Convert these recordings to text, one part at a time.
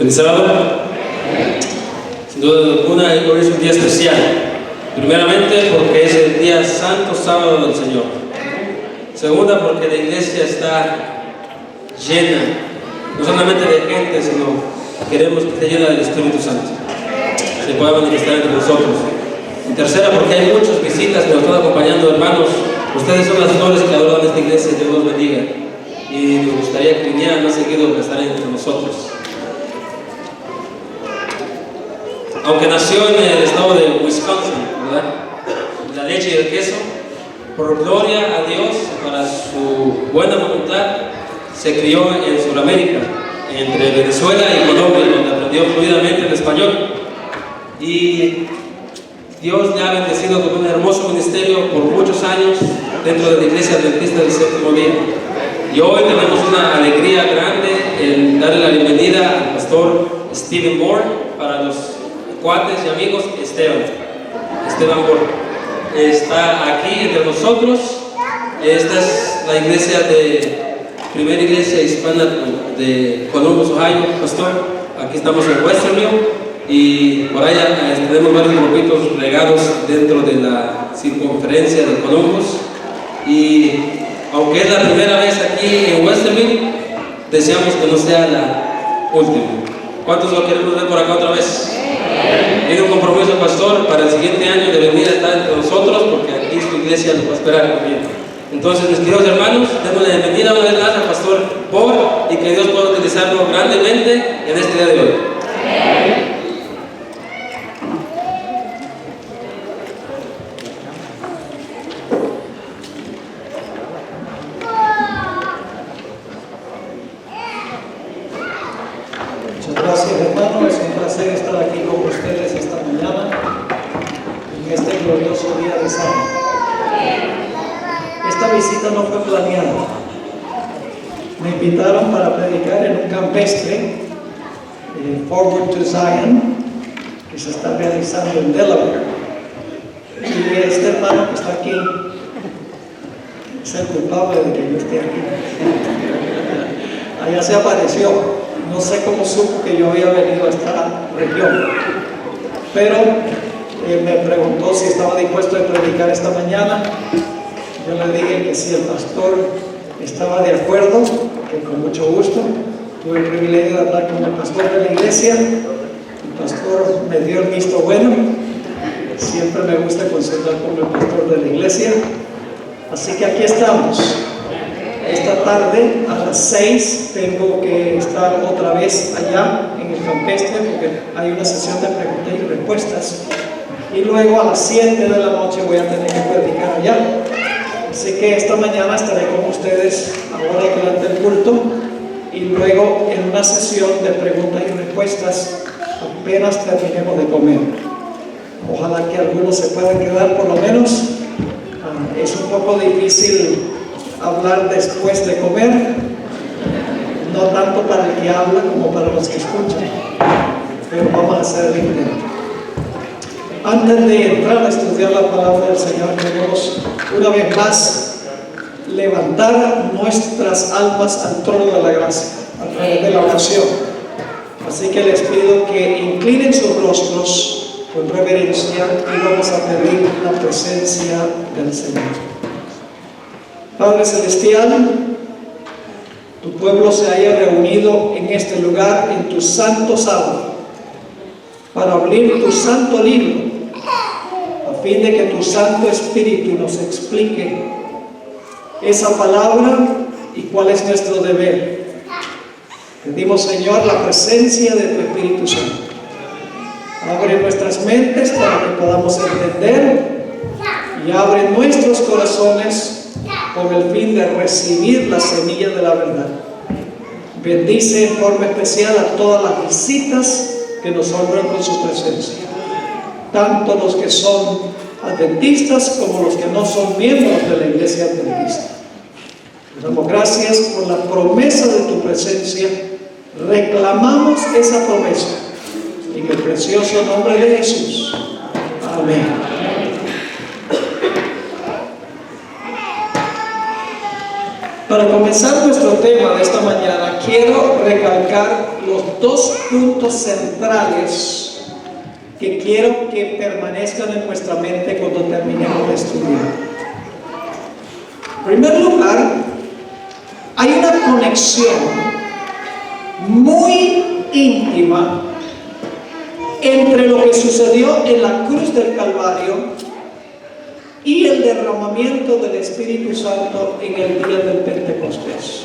Feliz sábado. Sin duda alguna, hoy es un día especial. Primeramente porque es el día santo sábado del Señor. Segunda porque la iglesia está llena, no solamente de gente, sino queremos que esté llena del Espíritu Santo, se pueda manifestar entre nosotros. Y tercera porque hay muchas visitas que nos están acompañando, hermanos. Ustedes son las flores que adoran esta iglesia. Dios los bendiga. Y nos gustaría que vinieran más seguido que estar entre nosotros. Aunque nació en el estado de Wisconsin, ¿verdad? La leche y el queso, por gloria a Dios, para su buena voluntad, se crió en Sudamérica, entre Venezuela y Colombia, donde aprendió fluidamente el español. Y Dios le ha bendecido con un hermoso ministerio por muchos años dentro de la Iglesia Adventista del Séptimo Día. Y hoy tenemos una alegría grande en darle la bienvenida al pastor Stephen Moore, para los cuates y amigos Esteban Moore. Está aquí entre nosotros. Esta es la iglesia primera iglesia hispana de Columbus, Ohio, pastor. Aquí estamos en Westerville. Y por allá tenemos varios grupitos regados dentro de la circunferencia de Columbus. Y aunque es la primera vez aquí en Westerville, deseamos que no sea la última. ¿Cuántos lo queremos ver por acá otra vez? Tiene un compromiso, pastor, para el siguiente año de venir a estar entre nosotros, porque aquí su iglesia nos va a esperar también. Entonces, mis queridos hermanos, demos la bienvenida una vez más al pastor Paul, y que Dios pueda utilizarlo grandemente en este día de hoy. No fue planeada. Me invitaron para predicar en un campestre, Forward to Zion, que se está realizando en Delaware. Y este hermano que está aquí es el culpable de que yo esté aquí. Allá se apareció. No sé cómo supo que yo había venido a esta región, pero me preguntó si estaba dispuesto a predicar esta mañana. Yo le dije que si el pastor estaba de acuerdo, que con mucho gusto. Tuve el privilegio de hablar con el pastor de la iglesia. El pastor me dio el visto bueno. Siempre me gusta consultar con el pastor de la iglesia. Así que aquí estamos. Esta tarde a las 6 tengo que estar otra vez allá en el campestre, porque hay una sesión de preguntas y respuestas. Y luego a las 7 de la noche voy a tener que predicar allá. Así que esta mañana estaré con ustedes ahora durante el culto, y luego en una sesión de preguntas y respuestas apenas terminemos de comer. Ojalá que algunos se puedan quedar por lo menos. Es un poco difícil hablar después de comer, no tanto para el que habla como para los que escuchan, pero vamos a hacer el intento. Antes de entrar a estudiar la palabra del Señor, queremos una vez más levantar nuestras almas al trono de la gracia a través de la oración. Así que les pido que inclinen sus rostros con reverencia y vamos a pedir la presencia del Señor. Padre Celestial, tu pueblo se haya reunido en este lugar en tu santo sábado para abrir tu santo libro, a fin de que tu Santo Espíritu nos explique esa palabra y cuál es nuestro deber. Pedimos, Señor, la presencia de tu Espíritu Santo. Abre nuestras mentes para que podamos entender, y abre nuestros corazones con el fin de recibir la semilla de la verdad. Bendice en forma especial a todas las visitas que nos honran con su presencia, tanto los que son adventistas como los que no son miembros de la iglesia adventista. Te damos gracias por la promesa de tu presencia. Reclamamos esa promesa en el precioso nombre de Jesús. Amén. Para comenzar nuestro tema de esta mañana, quiero recalcar los dos puntos centrales que quiero que permanezcan en nuestra mente cuando terminemos de estudiar. En primer lugar, hay una conexión muy íntima entre lo que sucedió en la cruz del Calvario y el derramamiento del Espíritu Santo en el día del Pentecostés.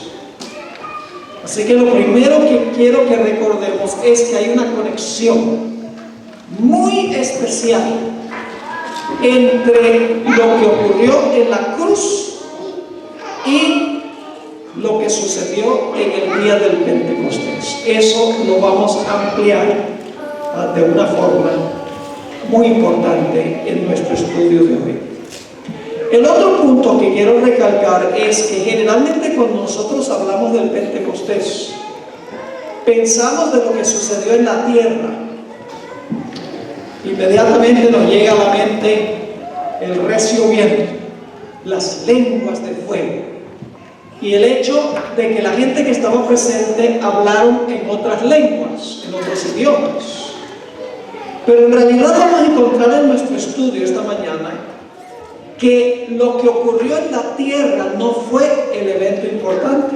Así que lo primero que quiero que recordemos es que hay una conexión muy especial entre lo que ocurrió en la cruz y lo que sucedió en el día del Pentecostés. Eso lo vamos a ampliar de una forma muy importante en nuestro estudio de hoy. El otro punto que quiero recalcar es que generalmente cuando nosotros hablamos del Pentecostés, pensamos de lo que sucedió en la tierra. Inmediatamente nos llega a la mente el recio viento, las lenguas de fuego y el hecho de que la gente que estaba presente hablaron en otras lenguas, en otros idiomas. Pero en realidad vamos a encontrar en nuestro estudio esta mañana que lo que ocurrió en la tierra no fue el evento importante.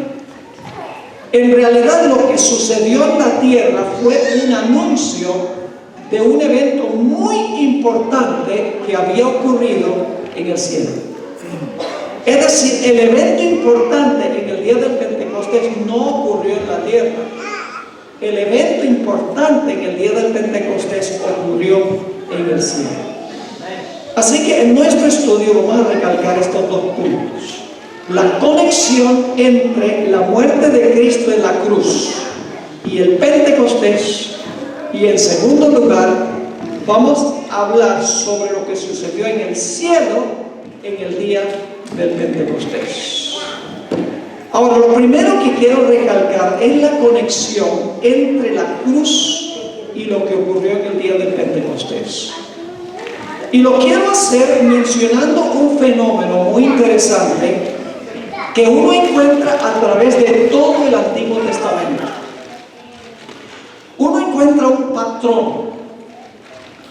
En realidad lo que sucedió en la tierra fue un anuncio de un evento muy importante que había ocurrido en el cielo. Es decir, el evento importante en el día del Pentecostés no ocurrió en la tierra. El evento importante en el día del Pentecostés ocurrió en el cielo. Así que en nuestro estudio vamos a recalcar estos dos puntos. La conexión entre la muerte de Cristo en la cruz y el Pentecostés. Y en segundo lugar, vamos a hablar sobre lo que sucedió en el cielo en el día del Pentecostés. Ahora, lo primero que quiero recalcar es la conexión entre la cruz y lo que ocurrió en el día del Pentecostés. Y lo quiero hacer mencionando un fenómeno muy interesante que uno encuentra a través de todo el Antiguo Testamento. Uno encuentra un patrón,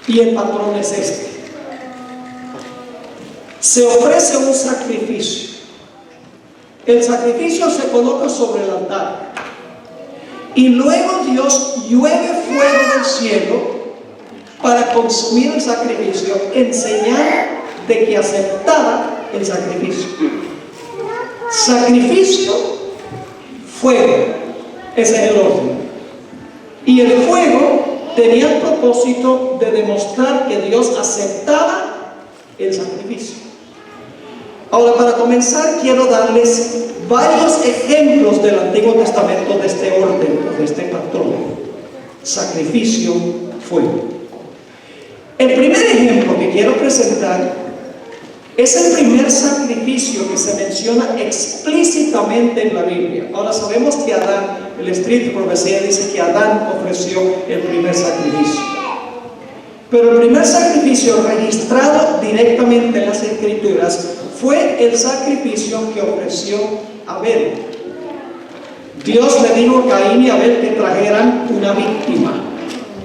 y el patrón es este. Se ofrece un sacrificio. El sacrificio se coloca sobre el altar. Y luego Dios llueve fuego del cielo para consumir el sacrificio, en señal de que aceptaba el sacrificio. Sacrificio, fuego. Ese es el orden. Y el fuego tenía el propósito de demostrar que Dios aceptaba el sacrificio. Ahora, para comenzar, quiero darles varios ejemplos del Antiguo Testamento de este orden, de este patrón. Sacrificio, fuego. El primer ejemplo que quiero presentar es el primer sacrificio que se menciona explícitamente en la Biblia. Ahora sabemos que Adán, el Espíritu de Profecía dice que Adán ofreció el primer sacrificio. Pero el primer sacrificio registrado directamente en las Escrituras fue el sacrificio que ofreció Abel. Dios le dijo a Caín y Abel que trajeran una víctima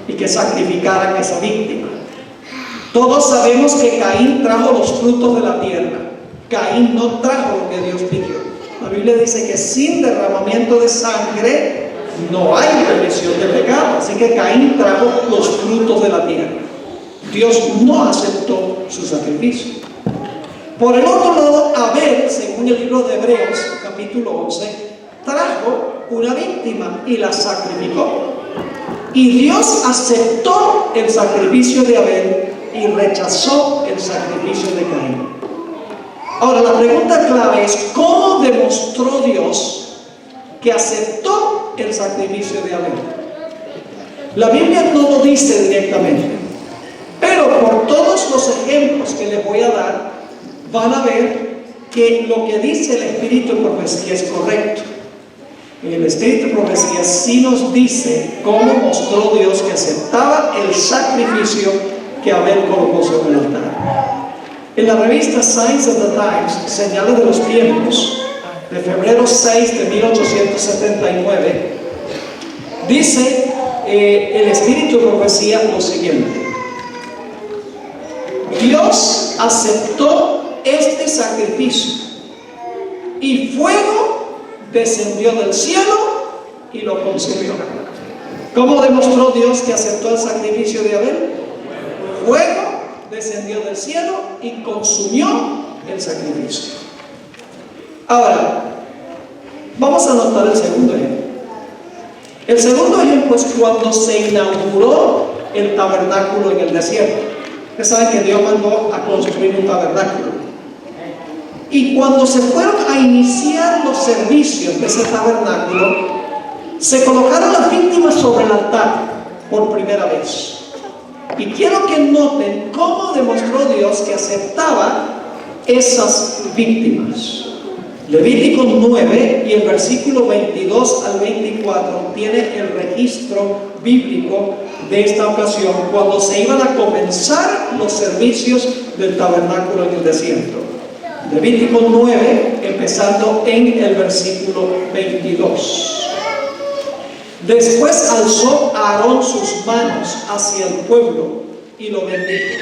y que sacrificaran esa víctima. Todos sabemos que Caín trajo los frutos de la tierra. Caín no trajo lo que Dios pidió. La Biblia dice que sin derramamiento de sangre no hay remisión de pecado. Así que Caín trajo los frutos de la tierra. Dios no aceptó su sacrificio. Por el otro lado, Abel, según el libro de Hebreos, capítulo 11, trajo una víctima y la sacrificó. Y Dios aceptó el sacrificio de Abel y rechazó el sacrificio de Caín. Ahora, la pregunta clave es: ¿cómo demostró Dios que aceptó el sacrificio de Abel? La Biblia no lo dice directamente, pero por todos los ejemplos que les voy a dar, van a ver que lo que dice el Espíritu de Profecía es correcto. El Espíritu de Profecía sí nos dice cómo mostró Dios que aceptaba el sacrificio que Abel colocó sobre el altar. En la revista Signs of the Times, Señales de los Tiempos, de febrero 6 de 1879, dice el Espíritu de Profecía lo siguiente: Dios aceptó este sacrificio y fuego descendió del cielo y lo consumió. ¿Cómo demostró Dios que aceptó el sacrificio de Abel? Fuego descendió del cielo y consumió el sacrificio. Ahora, vamos a notar el segundo ejemplo. El segundo ejemplo es cuando se inauguró el tabernáculo en el desierto. Ustedes saben que Dios mandó a construir un tabernáculo. Y cuando se fueron a iniciar los servicios de ese tabernáculo, se colocaron las víctimas sobre el altar por primera vez. Y quiero que noten cómo demostró Dios que aceptaba esas víctimas. Levítico 9 y el versículo 22 al 24 tiene el registro bíblico de esta ocasión, cuando se iban a comenzar los servicios del tabernáculo en el desierto. Levítico 9, empezando en el versículo 22. Después alzó Aarón sus manos hacia el pueblo y lo bendijo.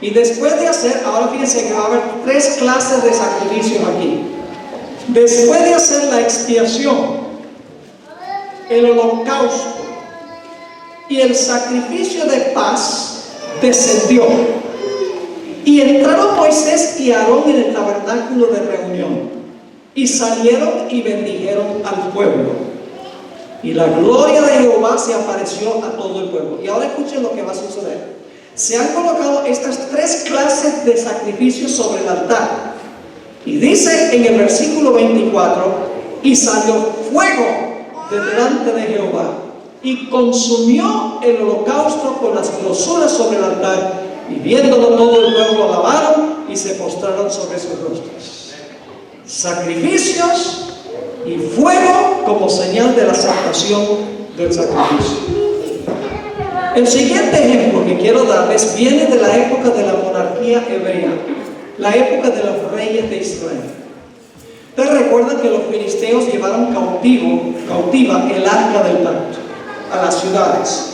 Y después de hacer, ahora fíjense que va a haber tres clases de sacrificios aquí. Después de hacer la expiación, el holocausto y el sacrificio de paz, descendió. Y entraron Moisés y Aarón en el tabernáculo de reunión, y salieron y bendijeron al pueblo. Y la gloria de Jehová se apareció a todo el pueblo. Y ahora escuchen lo que va a suceder. Se han colocado estas tres clases de sacrificios sobre el altar. Y dice en el versículo 24: y salió fuego de delante de Jehová, y consumió el holocausto con las grosuras sobre el altar. Y viéndolo todo el pueblo alabaron y se postraron sobre sus rostros. Sacrificios y fuego como señal de la aceptación del sacrificio. El siguiente ejemplo que quiero darles viene de la época de la monarquía hebrea, la época de los reyes de Israel. Ustedes recuerdan que los filisteos llevaron cautiva el arca del pacto a las ciudades.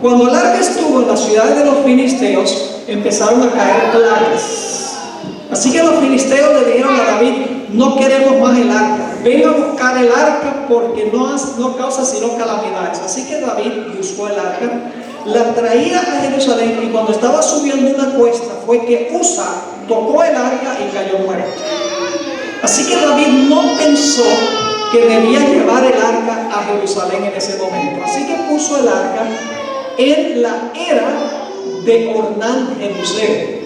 Cuando el arca estuvo en las ciudades de los filisteos, empezaron a caer plagas. Así que los filisteos le dijeron a David: no queremos más el arca, ven a buscar el arca porque no causa sino calamidades. Así que David buscó el arca, la traía a Jerusalén, y cuando estaba subiendo una cuesta fue que Usa tocó el arca y cayó muerto. Así que David no pensó que debía llevar el arca a Jerusalén en ese momento. Así que puso el arca en la era de Ornán Jebuseo.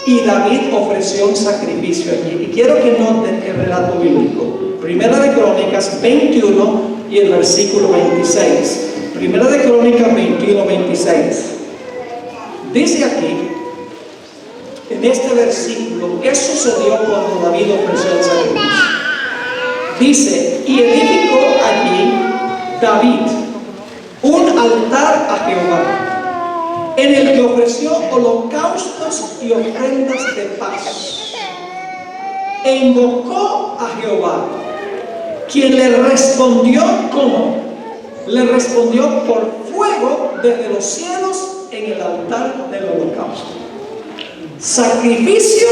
Y David ofreció un sacrificio allí. Y quiero que noten el relato bíblico. Primera de Crónicas 21 y el versículo 26. Primera de Crónicas 21, 26. Dice aquí, en este versículo, ¿qué sucedió cuando David ofreció el sacrificio? Dice: y edificó allí David un altar a Jehová, en el que ofreció holocaustos y ofrendas de paz. E invocó a Jehová, quien le respondió, ¿cómo? Le respondió por fuego desde los cielos en el altar del holocausto. Sacrificio,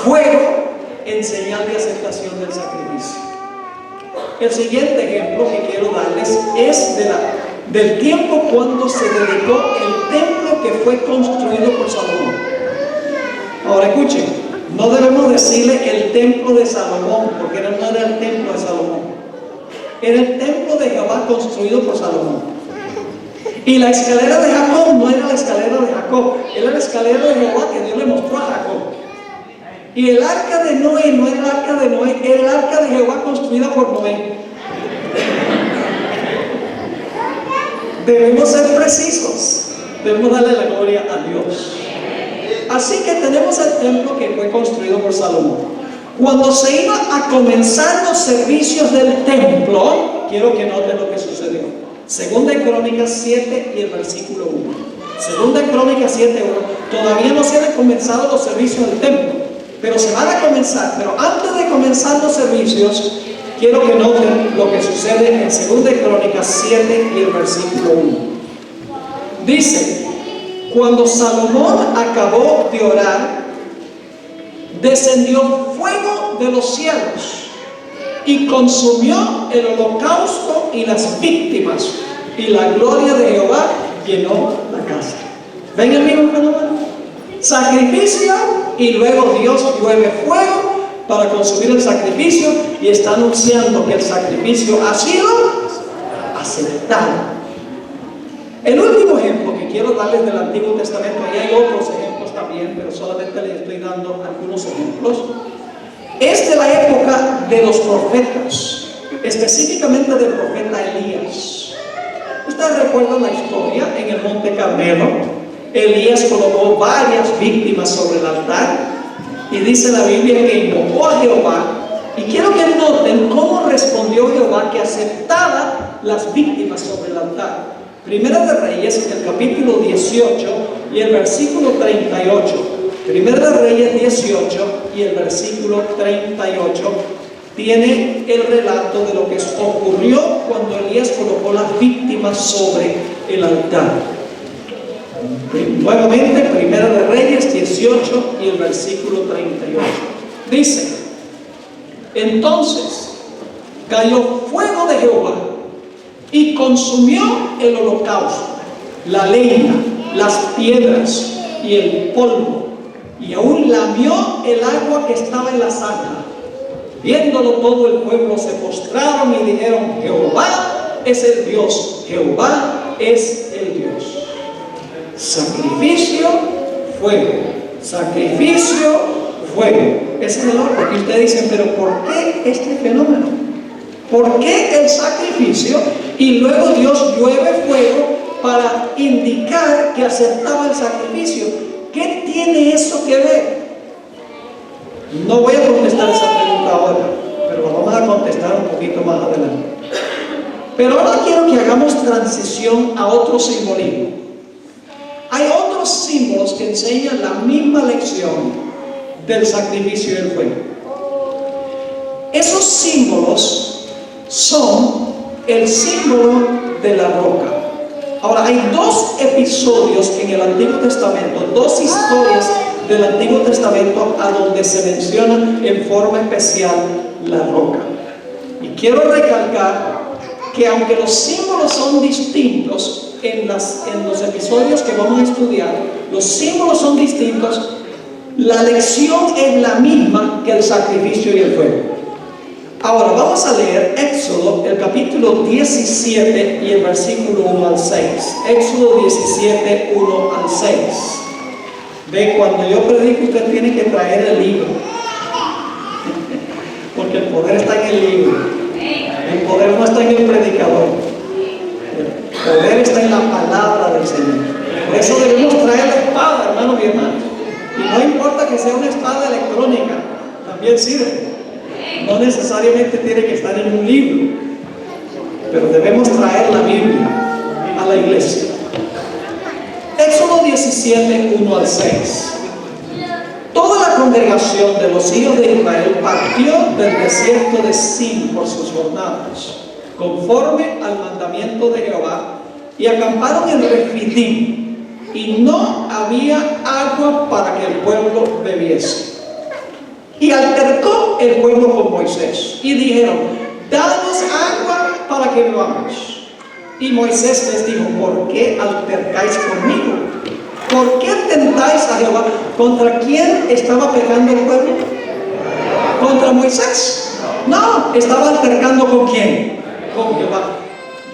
fuego, en señal de aceptación del sacrificio. El siguiente ejemplo que quiero darles es del tiempo cuando se dedicó el templo que fue construido por Salomón. Ahora escuchen, no debemos decirle el templo de Salomón, porque no era el templo de Salomón. Era el templo de Jehová construido por Salomón. Y la escalera de Jacob no era la escalera de Jacob, era la escalera de Jehová que Dios le mostró a Jacob. Y el arca de Noé no era el arca de Noé, era el arca de Jehová construida por Noé. Debemos ser precisos, debemos darle la gloria a Dios. Así que tenemos el templo que fue construido por Salomón. Cuando se iba a comenzar los servicios del templo, quiero que noten lo que sucedió. Segunda de Crónicas 7 y el versículo 1. Segunda de Crónicas 7, 1. Todavía no se habían comenzado los servicios del templo. pero se van a comenzar. Pero antes de comenzar los servicios, quiero que noten lo que sucede en 2 Crónicas 7 y el versículo 1. Dice: cuando Salomón acabó de orar, descendió fuego de los cielos y consumió el holocausto y las víctimas, y la gloria de Jehová llenó la casa. ¿Ven el mismo fenómeno? Sacrificio y luego Dios llueve fuego para consumir el sacrificio, y está anunciando que el sacrificio ha sido aceptado. El último ejemplo que quiero darles del Antiguo Testamento, y hay otros ejemplos también, pero solamente les estoy dando algunos ejemplos, es de la época de los profetas, específicamente del profeta Elías. Ustedes recuerdan la historia en el Monte Carmelo. Elías colocó varias víctimas sobre el altar, y dice la Biblia que invocó a Jehová, y quiero que noten cómo respondió Jehová, que aceptaba las víctimas sobre el altar. Primera de Reyes, el capítulo 18 y el versículo 38. Primera de Reyes 18 y el versículo 38 tiene el relato de lo que ocurrió cuando Elías colocó las víctimas sobre el altar. Nuevamente, Primera de Reyes 18 y el versículo 38. Dice: entonces cayó fuego de Jehová y consumió el holocausto, la leña, las piedras y el polvo, y aún lamió el agua que estaba en la zanja. Viéndolo todo el pueblo se postraron y dijeron: Jehová es el Dios, Jehová es el Dios. Sacrificio, fuego. Sacrificio, fuego. Ese es el orden. Y ustedes dicen: pero ¿por qué este fenómeno? ¿Por qué el sacrificio y luego Dios llueve fuego para indicar que aceptaba el sacrificio? ¿Qué tiene eso que ver? No voy a contestar esa pregunta ahora, pero la vamos a contestar un poquito más adelante. Pero ahora quiero que hagamos transición a otro simbolismo. Hay otros símbolos que enseñan la misma lección del sacrificio y el fuego. Esos símbolos son el símbolo de la roca. Ahora, hay dos episodios en el Antiguo Testamento, dos historias del Antiguo Testamento a donde se menciona en forma especial la roca. Y quiero recalcar que aunque los símbolos son distintos en los episodios que vamos a estudiar, los símbolos son distintos, la lección es la misma que el sacrificio y el fuego. Ahora vamos a leer Éxodo, el capítulo 17 y el versículo 1 al 6. Éxodo 17, 1 al 6. Ve, cuando yo predico, usted tiene que traer el libro, porque el poder está en el libro. El poder no está en el predicador. El poder está en la palabra del Señor. Por eso debemos traer la espada, hermanos y hermanas. Y no importa que sea una espada electrónica, también sirve. No necesariamente tiene que estar en un libro, pero debemos traer la Biblia a la iglesia. Éxodo 17, 1 al 6. Toda la congregación de los hijos de Israel partió del desierto de Sin por sus jornadas, conforme al mandamiento de Jehová, y acamparon en Refidim, y no había agua para que el pueblo bebiese. Y altercó el pueblo con Moisés, y dijeron: danos agua para que bebamos. Y Moisés les dijo: ¿por qué altercáis conmigo? ¿Por qué tentáis a Jehová? ¿Contra quién estaba pecando el pueblo? ¿Contra Moisés? No, estaba altercando ¿con quién? Con Jehová.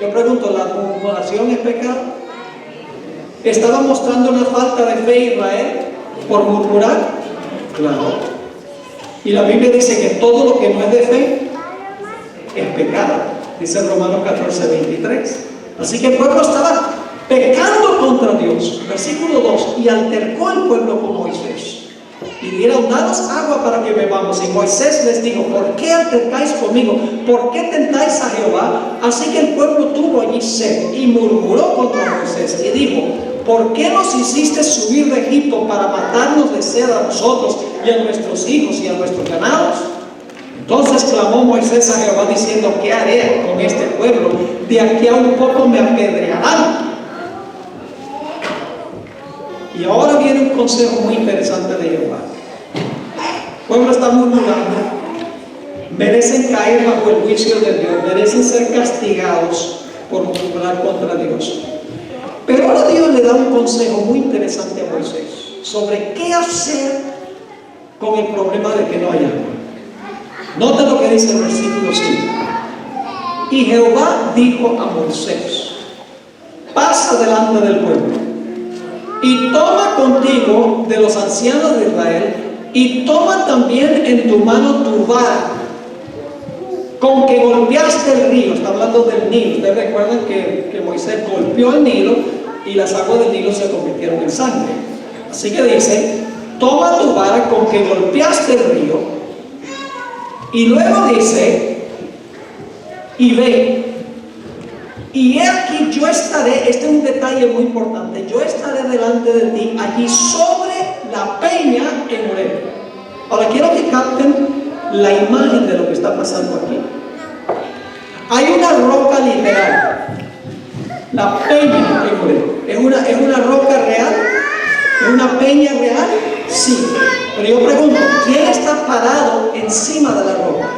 Yo pregunto, ¿la murmuración es pecado? ¿Estaba mostrando una falta de fe Israel por murmurar? Claro. Y la Biblia dice que todo lo que no es de fe es pecado. Dice Romanos 14, 23. Así que el pueblo estaba pecando contra Dios. Versículo 2. Y altercó el pueblo con Moisés. Y dijeron: danos agua para que bebamos. Y Moisés les dijo: ¿por qué altercáis conmigo? ¿Por qué tentáis a Jehová? Así que el pueblo tuvo allí sed y murmuró contra Moisés y dijo: ¿por qué nos hiciste subir de Egipto para matarnos de sed a nosotros y a nuestros hijos y a nuestros ganados. Entonces clamó Moisés a Jehová diciendo: ¿qué haré con este pueblo? De aquí a un poco me apedrearán. Y ahora viene un consejo muy interesante de Jehová. El pueblo está murmurando, merecen caer bajo el juicio de Dios, merecen ser castigados por murmurar contra Dios. Pero ahora Dios le da un consejo muy interesante a Moisés sobre qué hacer con el problema de que no hay agua. Nota lo que dice el versículo 5. Y Jehová dijo a Moisés: pasa delante del pueblo y toma contigo de los ancianos de Israel, y toma también en tu mano tu vara con que golpeaste el río. Está hablando del Nilo. Ustedes recuerdan que Moisés golpeó el Nilo y las aguas del Nilo se convirtieron en sangre. Así que dice: toma tu vara con que golpeaste el río. Y luego dice: y ve, y he aquí yo estaré. Este es un detalle muy importante: yo estaré delante de ti allí sobre la peña en Horeb. Ahora quiero que capten la imagen de lo que está pasando aquí. Hay una roca literal, la peña en Horeb. ¿Es una roca real? ¿Es una peña real? Sí. Pero yo pregunto, ¿quién está parado encima de la roca?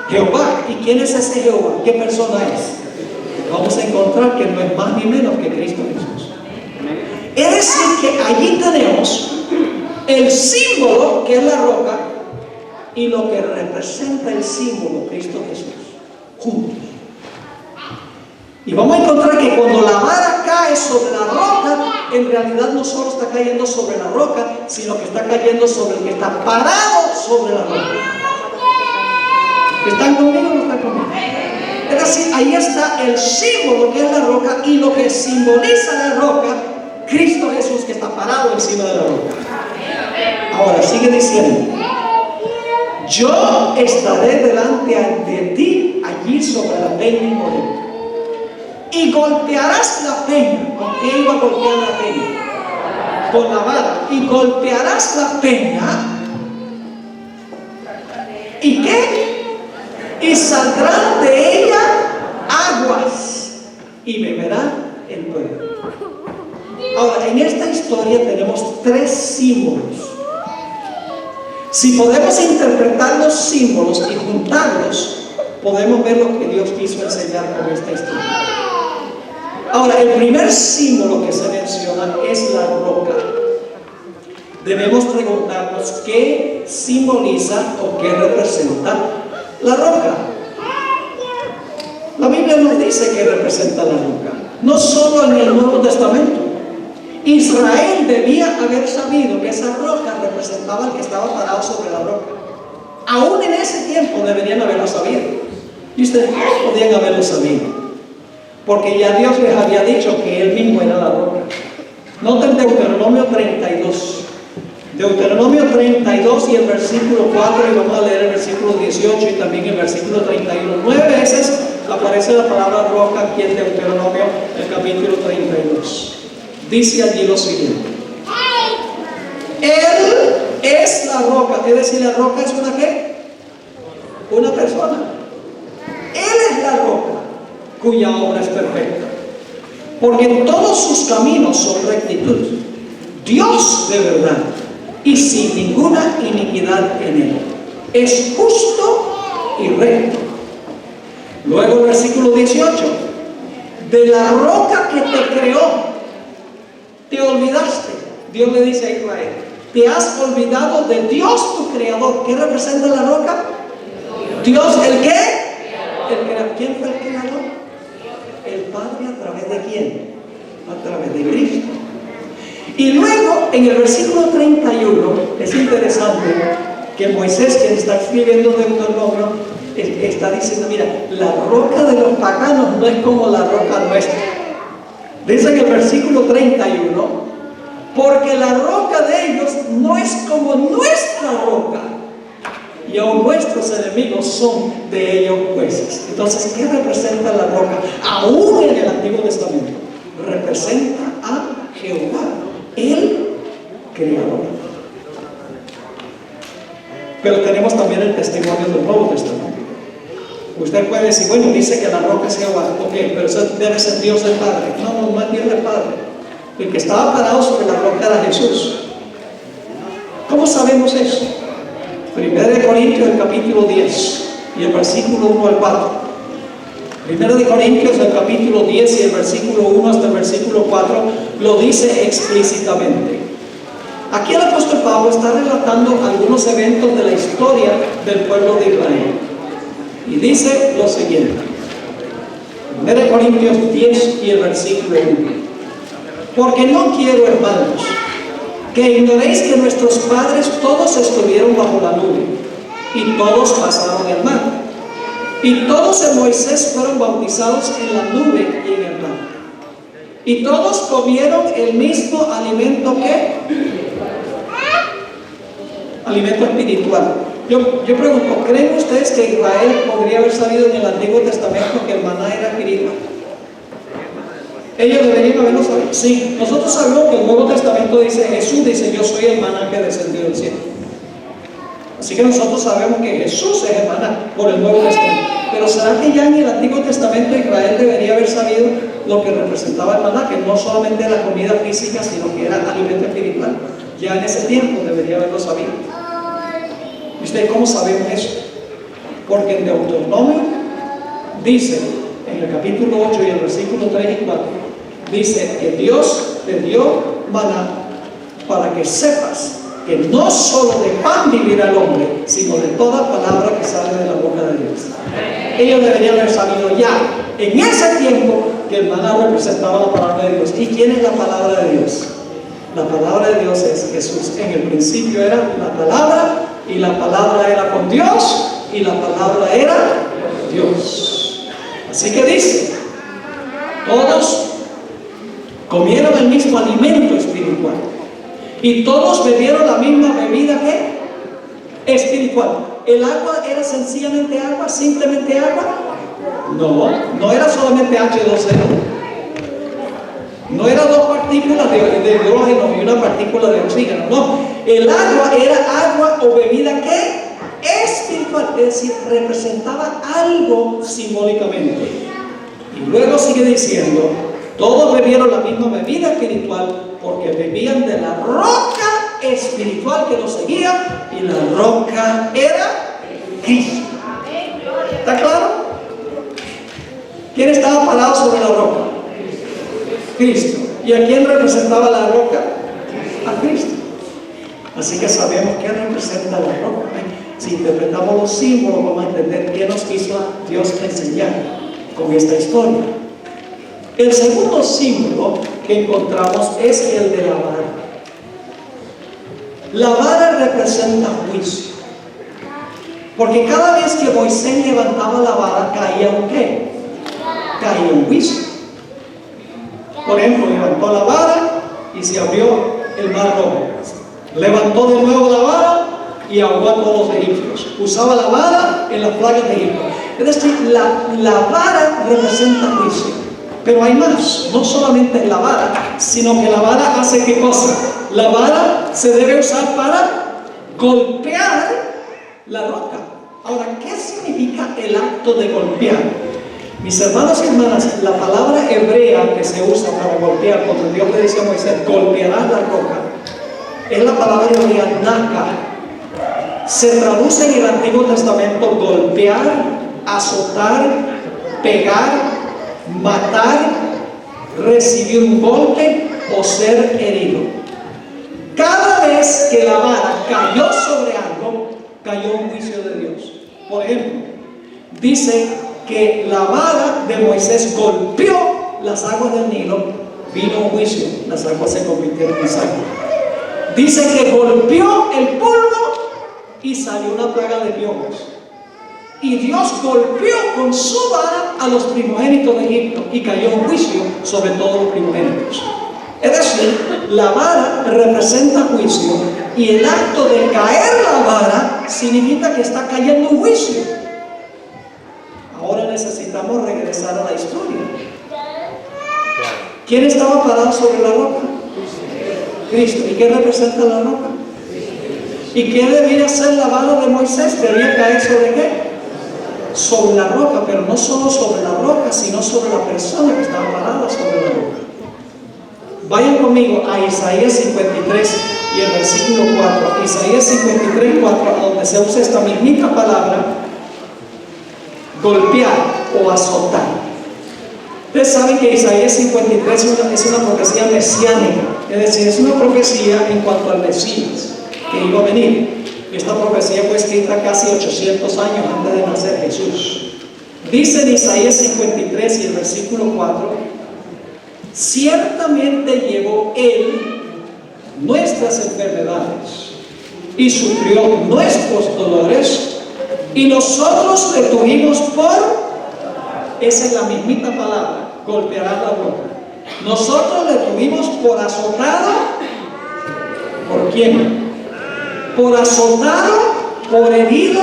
Jehová. ¿Y quién es ese Jehová? ¿Qué persona es? Vamos a encontrar que no es más ni menos que Cristo Jesús. Es decir, que allí tenemos el símbolo, que es la roca, y lo que representa el símbolo, Cristo Jesús, juntos. Y vamos a encontrar que cuando la vara cae sobre la roca, en realidad no solo está cayendo sobre la roca, sino que está cayendo sobre el que está parado sobre la roca. ¿Están conmigo o no están conmigo? Es decir, ahí está el símbolo, que es la roca, y lo que simboliza la roca, Cristo Jesús, que está parado encima de la roca. Ahora sigue diciendo: yo estaré delante de ti allí sobre la peña en Horeb, y golpearás la peña. ¿Con qué iba a golpear la peña? Con la vara. Y golpearás la peña. ¿Y qué? Y saldrán de ella aguas, y beberá el pueblo. Ahora, en esta historia tenemos tres símbolos. Si podemos interpretar los símbolos y juntarlos, podemos ver lo que Dios quiso enseñar con esta historia. Ahora, el primer símbolo que se menciona es la roca. Debemos preguntarnos qué simboliza o qué representa la roca. La Biblia nos dice qué representa la roca, no solo en el Nuevo Testamento. Israel debía haber sabido que esa roca representaba al que estaba parado sobre la roca. Aún en ese tiempo deberían haberlo sabido. Y ustedes podían haberlo sabido, porque ya Dios les había dicho que Él mismo era la roca. Noten Deuteronomio 32. Deuteronomio 32 y el versículo 4, y vamos a leer el versículo 18 y también el versículo 31. 9 veces aparece la palabra roca aquí en Deuteronomio, el capítulo 32. Dice allí lo siguiente: Él es la roca. Es decir, la roca es una ¿qué? Una persona. Él es la roca cuya obra es perfecta, porque todos sus caminos son rectitud, Dios de verdad, y sin ninguna iniquidad en él. Es justo y recto. Luego el versículo 18: de la roca que te creó te olvidaste. Dios le dice a Israel: te has olvidado de Dios tu creador. ¿Qué representa la roca? Dios, ¿el qué? ¿Quién fue el creador? El Padre. ¿A través de quién? A través de Cristo. Y luego en el versículo 31 es interesante que Moisés, quien está escribiendo Deuteronomio, está diciendo: mira, la roca de los paganos no es como la roca nuestra. Dice en el versículo 31: porque la roca de ellos no es como nuestra roca, y aún nuestros enemigos son de ellos jueces. Entonces, ¿qué representa la roca? Aún en el Antiguo Testamento representa a Jehová, el Creador. pero tenemos también el testimonio del Nuevo Testamento. Usted puede decir, bueno, dice que la roca es Jehová, ok, pero eso debe ser Dios el Padre. No, no es Dios el Padre. El que estaba parado sobre la roca era Jesús. ¿Cómo sabemos eso? 1 Corintios, el capítulo 10 y el versículo 1 al 4. 1 Corintios, el capítulo 10 y el versículo 1 hasta el versículo 4 lo dice explícitamente. Aquí el apóstol Pablo está relatando algunos eventos de la historia del pueblo de Israel. Y dice lo siguiente. 1 Corintios 10 y el versículo 1. Porque no quiero, hermanos, que ignoréis que nuestros padres todos estuvieron bajo la nube, y todos pasaron el mar, y todos en Moisés fueron bautizados en la nube y en el mar, y todos comieron el mismo alimento que alimento espiritual. Yo pregunto, ¿creen ustedes que Israel podría haber sabido en el Antiguo Testamento que el maná era espiritual? Ellos deberían haberlo sabido. Sí, nosotros sabemos que el Nuevo Testamento dice, Jesús dice, yo soy el maná que descendió del cielo. Así que nosotros sabemos que Jesús es el maná por el Nuevo Testamento. Pero ¿será que ya en el Antiguo Testamento Israel debería haber sabido lo que representaba el maná? Que no solamente era comida física, sino que era alimento espiritual. Ya en ese tiempo debería haberlo sabido. ¿Y usted cómo sabemos eso? Porque en Deuteronomio dice, en el capítulo 8 y el versículo 3 y 4, dice que Dios te dio maná para que sepas que no solo de pan vivirá el hombre, sino de toda palabra que sale de la boca de Dios. Ellos deberían haber sabido ya, en ese tiempo, que el maná representaba la palabra de Dios. ¿Y quién es la palabra de Dios? La palabra de Dios es Jesús. En el principio era la palabra, y la palabra era con Dios, y la palabra era Dios. Así que dice, todos comieron el mismo alimento espiritual, y todos bebieron la misma bebida que espiritual. ¿El agua era sencillamente agua, simplemente agua? No, no era solamente H2O. No eran dos partículas de hidrógeno y una partícula de oxígeno, no. El agua era agua o bebida que espiritual, es decir, representaba algo simbólicamente. Y luego sigue diciendo, todos bebieron la misma bebida espiritual porque bebían de la roca espiritual que los seguía, y la roca era Cristo. ¿Está claro? ¿Quién estaba parado sobre la roca? Cristo. ¿Y a quién representaba la roca? A Cristo. Así que sabemos qué representa la roca. Si interpretamos los símbolos, vamos a entender qué nos quiso Dios enseñar con esta historia. El segundo símbolo que encontramos es el de la vara. La vara representa juicio, porque cada vez que Moisés levantaba la vara, caía un ¿qué? Caía un juicio. Por ejemplo, levantó la vara y se abrió el mar rojo. Levantó de nuevo la vara y ahogó a todos los egipcios. Usaba la vara en las plagas de Egipto. Es decir, la vara representa juicio. Pero hay más, no solamente la vara, sino que la vara hace ¿qué cosa? La vara se debe usar para golpear la roca. Ahora, ¿qué significa el acto de golpear? Mis hermanos y hermanas, la palabra hebrea que se usa para golpear, cuando Dios le dice a Moisés, golpearás la roca, es la palabra hebrea naka. Se traduce en el Antiguo Testamento golpear, azotar, pegar, matar, recibir un golpe o ser herido. Cada vez que la vara cayó sobre algo, cayó un juicio de Dios. Por ejemplo, dice que la vara de Moisés golpeó las aguas del Nilo, vino un juicio, las aguas se convirtieron en sangre. Dice que golpeó el polvo y salió una plaga de piojos. Y Dios golpeó con su vara a los primogénitos de Egipto y cayó un juicio sobre todos los primogénitos. Es decir, la vara representa juicio, y el acto de caer la vara significa que está cayendo un juicio. Ahora necesitamos regresar a la historia. ¿Quién estaba parado sobre la roca? Cristo. ¿Y qué representa la roca? ¿Y qué debía ser la vara de Moisés? Debía caer sobre qué? Sobre la roca, pero no solo sobre la roca, sino sobre la persona que estaba parada sobre la roca. Vayan conmigo a Isaías 53 y el versículo 4. Isaías 53, 4, donde se usa esta misma palabra, golpear o azotar. Ustedes saben que Isaías 53 es una profecía mesiánica, es decir, es una profecía en cuanto al Mesías que iba a venir. Esta profecía fue escrita casi 800 años antes de nacer Jesús. Dice en Isaías 53 y el versículo 4: ciertamente llevó Él nuestras enfermedades y sufrió nuestros dolores, y nosotros le tuvimos por, esa es la mismita palabra, golpeará la roca. Nosotros le tuvimos por azotado. ¿Por quién? Por azotado, por herido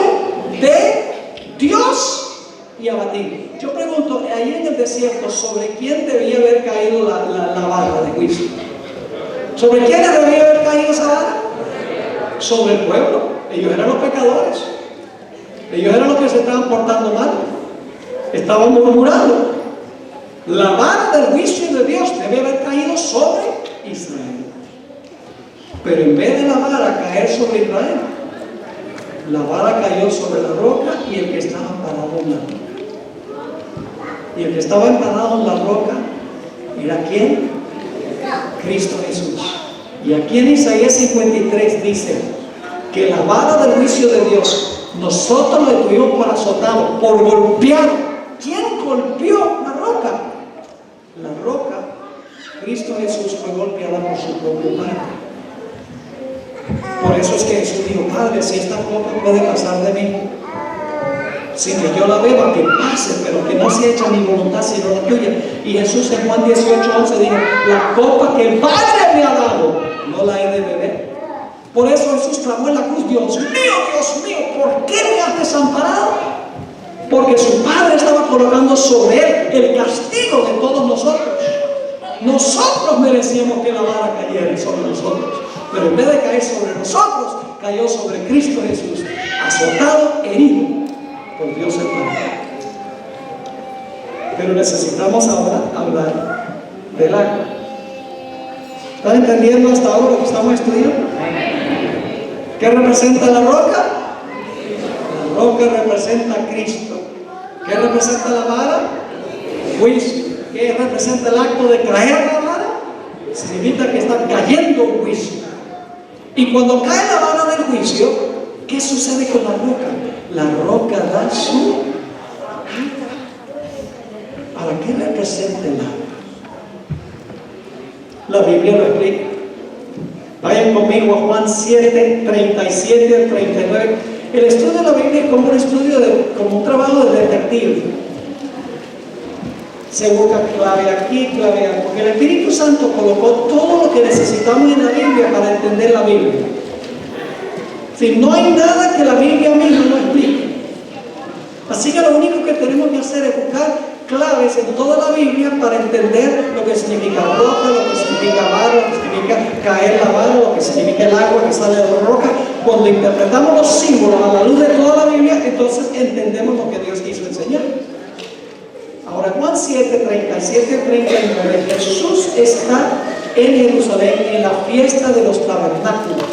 de Dios y abatido. Yo pregunto, ahí en el desierto, ¿sobre quién debía haber caído la vara de juicio? ¿Sobre quién debía haber caído esa vara? Sobre el pueblo. Ellos eran los pecadores. Ellos eran los que se estaban portando mal. Estaban murmurando. La vara del juicio de Dios debe haber caído sobre Israel. Pero en vez de la vara caer sobre Israel, la vara cayó sobre la roca y el que estaba parado en la roca. Y el que estaba parado en la roca era ¿quién? Cristo Jesús. Y aquí en Isaías 53 dice que la vara del juicio de Dios nosotros le tuvimos por azotado, por golpear. ¿Quién golpeó la roca? La roca, Cristo Jesús, fue golpeada por su propio Padre. Por eso es que Jesús dijo: Padre, si esta copa puede pasar de mí, sin que yo la beba, que pase, pero que no sea hecha mi voluntad sino la tuya. Y Jesús en Juan 18:11 dijo: la copa que el Padre me ha dado, no la he de beber. Por eso Jesús clamó en la cruz: Dios mío, ¿por qué me has desamparado? Porque su Padre estaba colocando sobre él el castigo de todos nosotros. Nosotros merecíamos que la vara cayera sobre nosotros, pero en vez de caer sobre nosotros, cayó sobre Cristo Jesús, azotado, herido por Dios el Padre. Pero necesitamos ahora hablar del agua. ¿Están entendiendo hasta ahora lo que estamos estudiando? ¿Qué representa la roca? La roca representa a Cristo. ¿Qué representa la vara? Juicio. ¿Qué representa el acto de caer la vara? Significa que está cayendo un juicio. Y cuando cae la vara del juicio, ¿qué sucede con la roca? La roca da su... ¿Para qué representa el agua? La Biblia lo explica. Vayan conmigo a Juan 7, 37 al 39. El estudio de la Biblia es como un estudio, como un trabajo de detective. Se busca clave aquí, clave allá, porque el Espíritu Santo colocó todo lo que necesitamos en la Biblia para entender la Biblia. Si no hay nada que la Biblia misma no explique. Así que lo único que tenemos que hacer es buscar claves en toda la Biblia para entender lo que significa roca, lo que significa vara, lo que significa caer la vara, lo que significa el agua que sale de la roca. Cuando interpretamos los símbolos a la luz de toda la Biblia, entonces entendemos lo que Dios quiso enseñar. Ahora, Juan 7, 37 y 39, Jesús está en Jerusalén en la fiesta de los tabernáculos.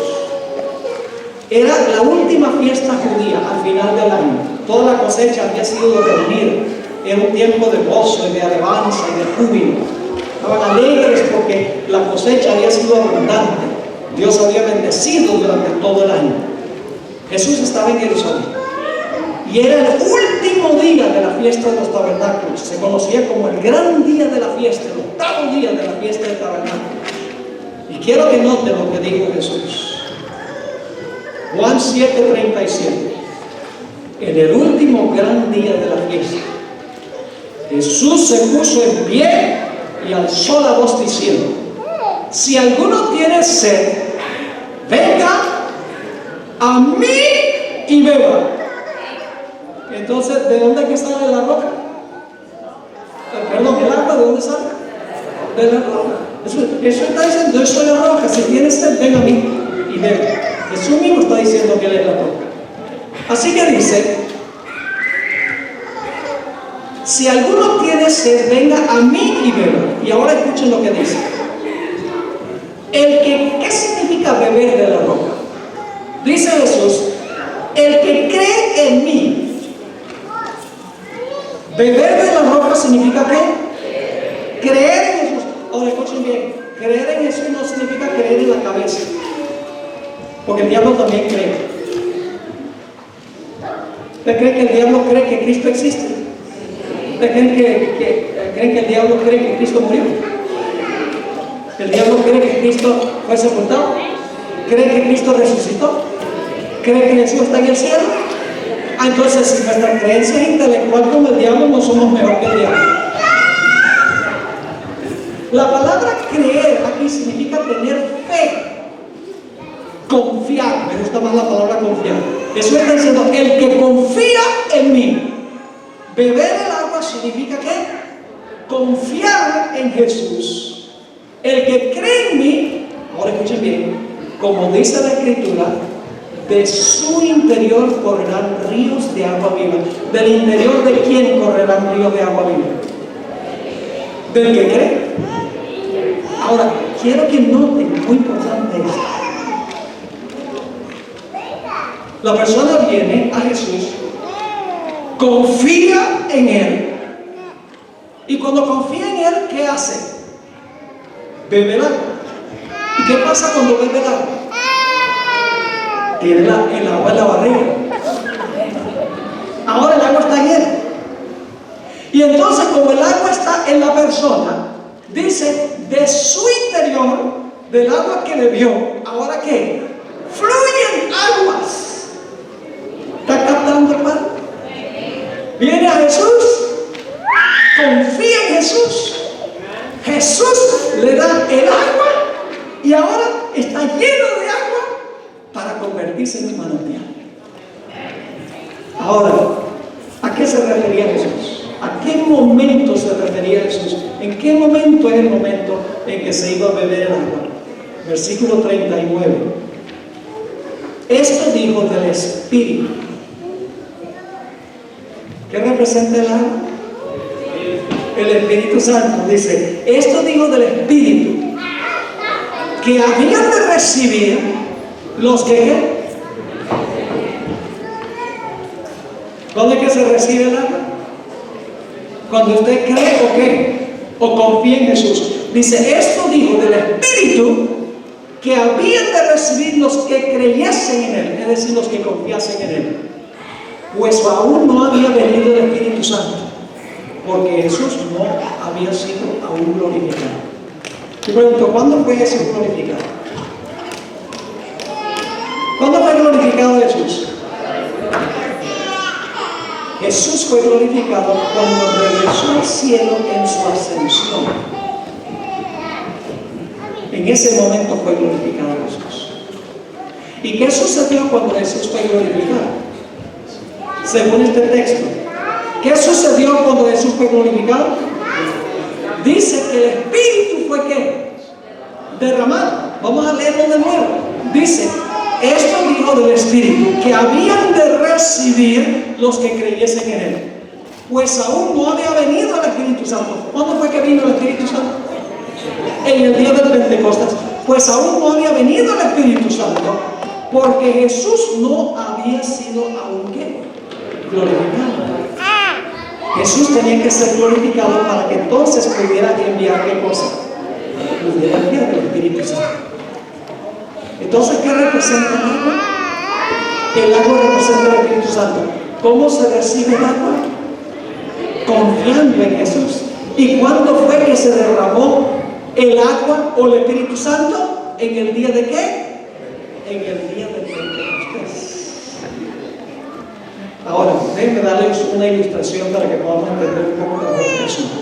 Era la última fiesta judía al final del año. Toda la cosecha había sido reunida. Era un tiempo de gozo y de alabanza y de júbilo. Estaban alegres porque la cosecha había sido abundante. Dios había bendecido durante todo el año. Jesús estaba en Jerusalén. Y era el último día de la fiesta de los tabernáculos. Se conocía como el gran día de la fiesta, el octavo día de la fiesta del tabernáculo. Y quiero que noten lo que dijo Jesús. Juan 7, 37. En el último gran día de la fiesta, Jesús se puso en pie y alzó la voz diciendo: si alguno tiene sed, venga a mí y beba. Entonces, ¿de dónde es que sale la roca? Perdón, ¿el agua de dónde sale? De la roca. Eso está diciendo: yo soy la roca, si tienes sed, ven a mí y bebe. Jesús mismo está diciendo que Él es la roca. Así que dice, si alguno tiene sed, venga a mí y beba. Y ahora escuchen lo que dice. ¿Qué significa beber de la roca? Dice Jesús, el que cree en mí. Beber de la roca significa ¿qué? Creer en Jesús. Ahora escuchen bien, creer en Jesús no significa creer en la cabeza, porque el diablo también cree. ¿Usted cree que el diablo cree que Cristo existe? ¿Usted cree que el diablo cree que Cristo murió? ¿El diablo cree que Cristo fue sepultado? ¿Cree que Cristo resucitó? ¿Cree que Jesús está en el cielo? Entonces, si nuestra creencia es intelectual como el diablo, no somos mejor que el diablo. La palabra creer aquí significa tener fe, confiar. Me gusta más la palabra confiar. Jesús está diciendo, el que confía en mí. Beber el agua significa ¿qué? Confiar en Jesús. El que cree en mí, ahora escuchen bien, como dice la Escritura, de su interior correrán ríos de agua viva. ¿Del interior de quién correrán ríos de agua viva? Del que cree. Ahora, quiero que noten, muy importante esto. La persona viene a Jesús, confía en Él, y cuando confía en Él, ¿qué hace? Bebe el agua. ¿Y qué pasa cuando bebe el agua? Tiene el agua en la barriga. Ahora el agua está en Él. Y entonces, como el agua está en la persona, dice, de su interior, del agua que bebió, ¿ahora qué? Fluyen aguas. ¿Está captando, hermano? Viene a Jesús, confía en Jesús, Jesús le da el agua y ahora está lleno de agua para convertirse en un manantial. Ahora, ¿a qué se refería Jesús? ¿A qué momento se refería Jesús? ¿En qué momento es el momento en que se iba a beber el agua? Versículo 39. Esto dijo del Espíritu. ¿Qué representa el agua? El Espíritu Santo. Dice, esto dijo del Espíritu que habían de recibir los que ¿qué? ¿Dónde es que se recibe el agua? Cuando usted cree o qué, o confía en Jesús. Dice, esto dijo del Espíritu que habían de recibir los que creyesen en Él, es decir, los que confiasen en Él. Pues aún no había venido el Espíritu Santo, porque Jesús no había sido aún glorificado. Yo pregunto, ¿cuándo fue Jesús glorificado? ¿Cuándo fue glorificado Jesús? Jesús fue glorificado cuando regresó al cielo en su ascensión. En ese momento fue glorificado Jesús. ¿Y qué sucedió cuando Jesús fue glorificado? Según este texto, ¿qué sucedió cuando Jesús fue glorificado? Dice que el Espíritu fue ¿qué? Derramado. Vamos a leerlo de nuevo. Dice, esto dijo del Espíritu que habían de recibir los que creyesen en Él. Pues aún no había venido el Espíritu Santo. ¿Cuándo fue que vino el Espíritu Santo? En el día del Pentecostés. Pues aún no había venido el Espíritu Santo, porque Jesús no había sido aún ¿qué? Glorificado. Jesús tenía que ser glorificado para que entonces pudiera enviar ¿qué cosa? Pudiera enviar el Espíritu Santo. Entonces, ¿qué representa el agua? El agua representa el Espíritu Santo. ¿Cómo se recibe el agua? Confiando en Jesús. ¿Y cuándo fue que se derramó el agua o el Espíritu Santo? ¿En el día de qué? En el día del Pentecostés. Ahora, déjenme darles una ilustración para que podamos entender un poco mejor el asunto.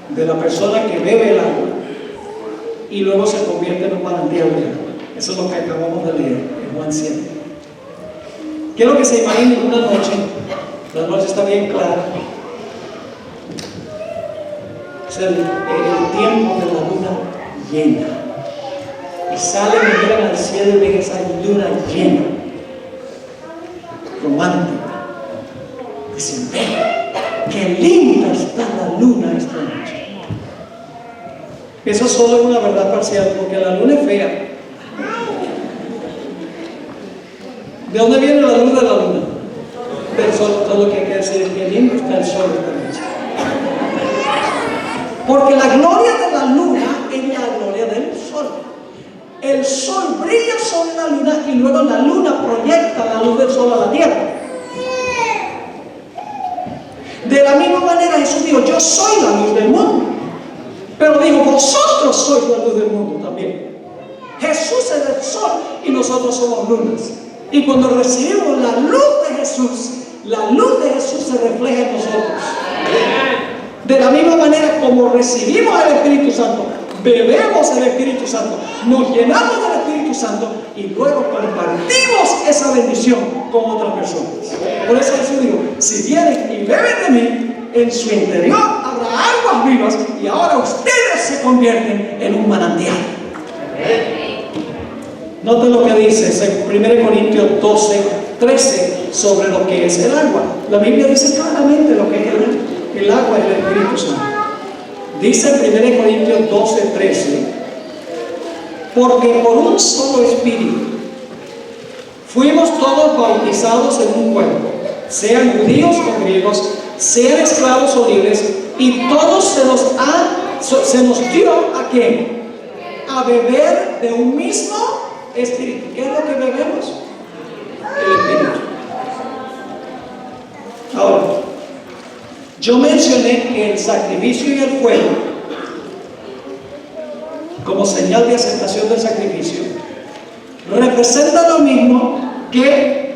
De la persona que bebe el agua y luego se convierte en un manantial de agua. Eso es lo que acabamos de leer en Juan 7. Quiero que se imaginen una noche, la noche está bien clara, es el tiempo de la luna llena, salen y miran al cielo y ven esa luna llena, romántica. Dicen, ve, qué linda está la luna esta noche. Eso solo es una verdad parcial, porque la luna es fea. ¿De dónde viene la luz de la luna? Del sol. Todo lo que hay que decir es que lindo está el sol esta noche. Porque la gloria de la luna es la gloria del sol. El sol brilla sobre la luna y luego la luna proyecta la luz del sol a la tierra. De la misma manera Jesús dijo, yo soy la luz del mundo. Pero dijo, vosotros sois la luz del mundo también. Jesús es el sol y nosotros somos lunas. Y cuando recibimos la luz de Jesús, la luz de Jesús se refleja en nosotros. De la misma manera como recibimos el Espíritu Santo, bebemos el Espíritu Santo, nos llenamos del Espíritu Santo y luego compartimos esa bendición con otras personas. Por eso Jesús dijo, si vienen y beben de mí, en su interior habrá aguas vivas y ahora ustedes se convierten en un manantial. Noten lo que dice en 1 Corintios 12:13 sobre lo que es el agua. La Biblia dice claramente lo que es el agua y el Espíritu Santo. Dice en 1 Corintios 12:13, porque por un solo Espíritu fuimos todos bautizados en un cuerpo, sean judíos o griegos, sean esclavos o libres, y todos se nos dio ¿a qué? A beber de un mismo Espíritu. ¿Qué es lo que bebemos? El Espíritu. Ahora, yo mencioné que el sacrificio y el fuego, como señal de aceptación del sacrificio, representan lo mismo que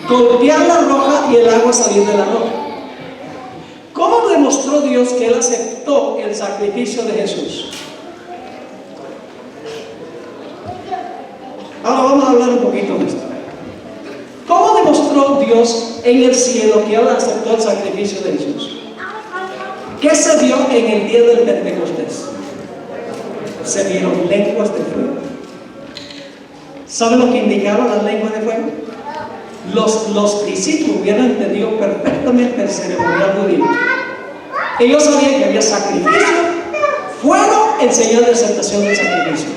golpear la roca y el agua salir de la roca. ¿Cómo demostró Dios que Él aceptó el sacrificio de Jesús? Ahora vamos a hablar un poquito de esto. ¿Cómo demostró Dios en el cielo que Él aceptó el sacrificio de Jesús? ¿Qué se vio en el día del Pentecostés? Se vieron lenguas de fuego. ¿Saben lo que indicaban las lenguas de fuego? Los discípulos hubieran entendido perfectamente el ceremonial judío. Ellos sabían que había sacrificio, fuego en señal de aceptación del sacrificio.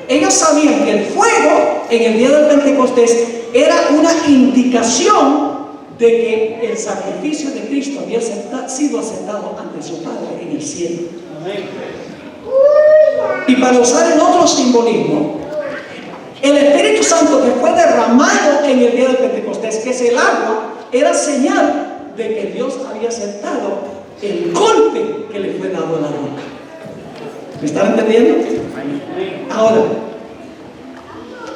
Ellos sabían que el fuego en el día del Pentecostés era una indicación de que el sacrificio de Cristo había sido aceptado ante su Padre en el cielo. Y para usar el otro simbolismo, el Espíritu Santo que fue derramado en el día del Pentecostés, que es el agua, era señal de que Dios había aceptado el golpe que le fue dado a la roca. ¿Me están entendiendo? Ahora,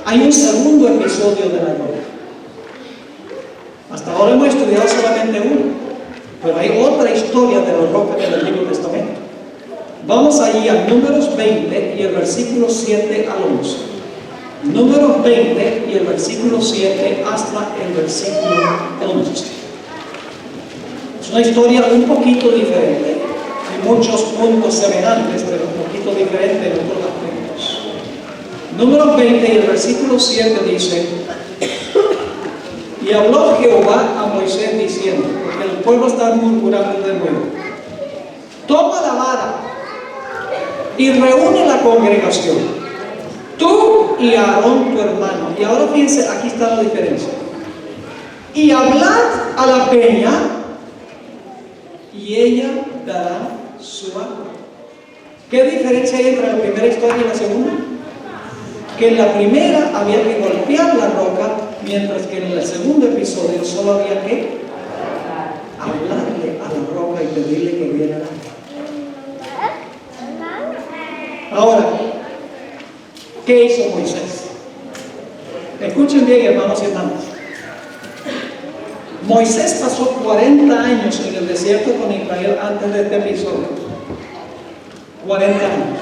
hay un segundo episodio de la roca. Hasta ahora hemos estudiado solamente uno, pero hay otra historia de la roca en el Antiguo Testamento. Vamos allí a Números 20 y el versículo 7 al 11. Números 20 y el versículo 7 hasta el versículo 11. Es una historia un poquito diferente. Hay muchos puntos semejantes, pero un poquito diferente en otros aspectos. Números 20 y el versículo 7 dice: y habló Jehová a Moisés diciendo, porque el pueblo está murmurando de nuevo: toma la vara y reúne la congregación, tú y Aarón tu hermano. Y ahora fíjense, aquí está la diferencia. Y hablad a la peña, y ella dará su agua. ¿Qué diferencia hay entre la primera historia y la segunda? Que en la primera había que golpear la roca, mientras que en el segundo episodio solo había que hablarle a la roca y pedirle que viera el agua. Ahora, ¿qué hizo Moisés? Escuchen bien, hermanos y hermanas. Moisés pasó 40 años en el desierto con Israel antes de este episodio. 40 años.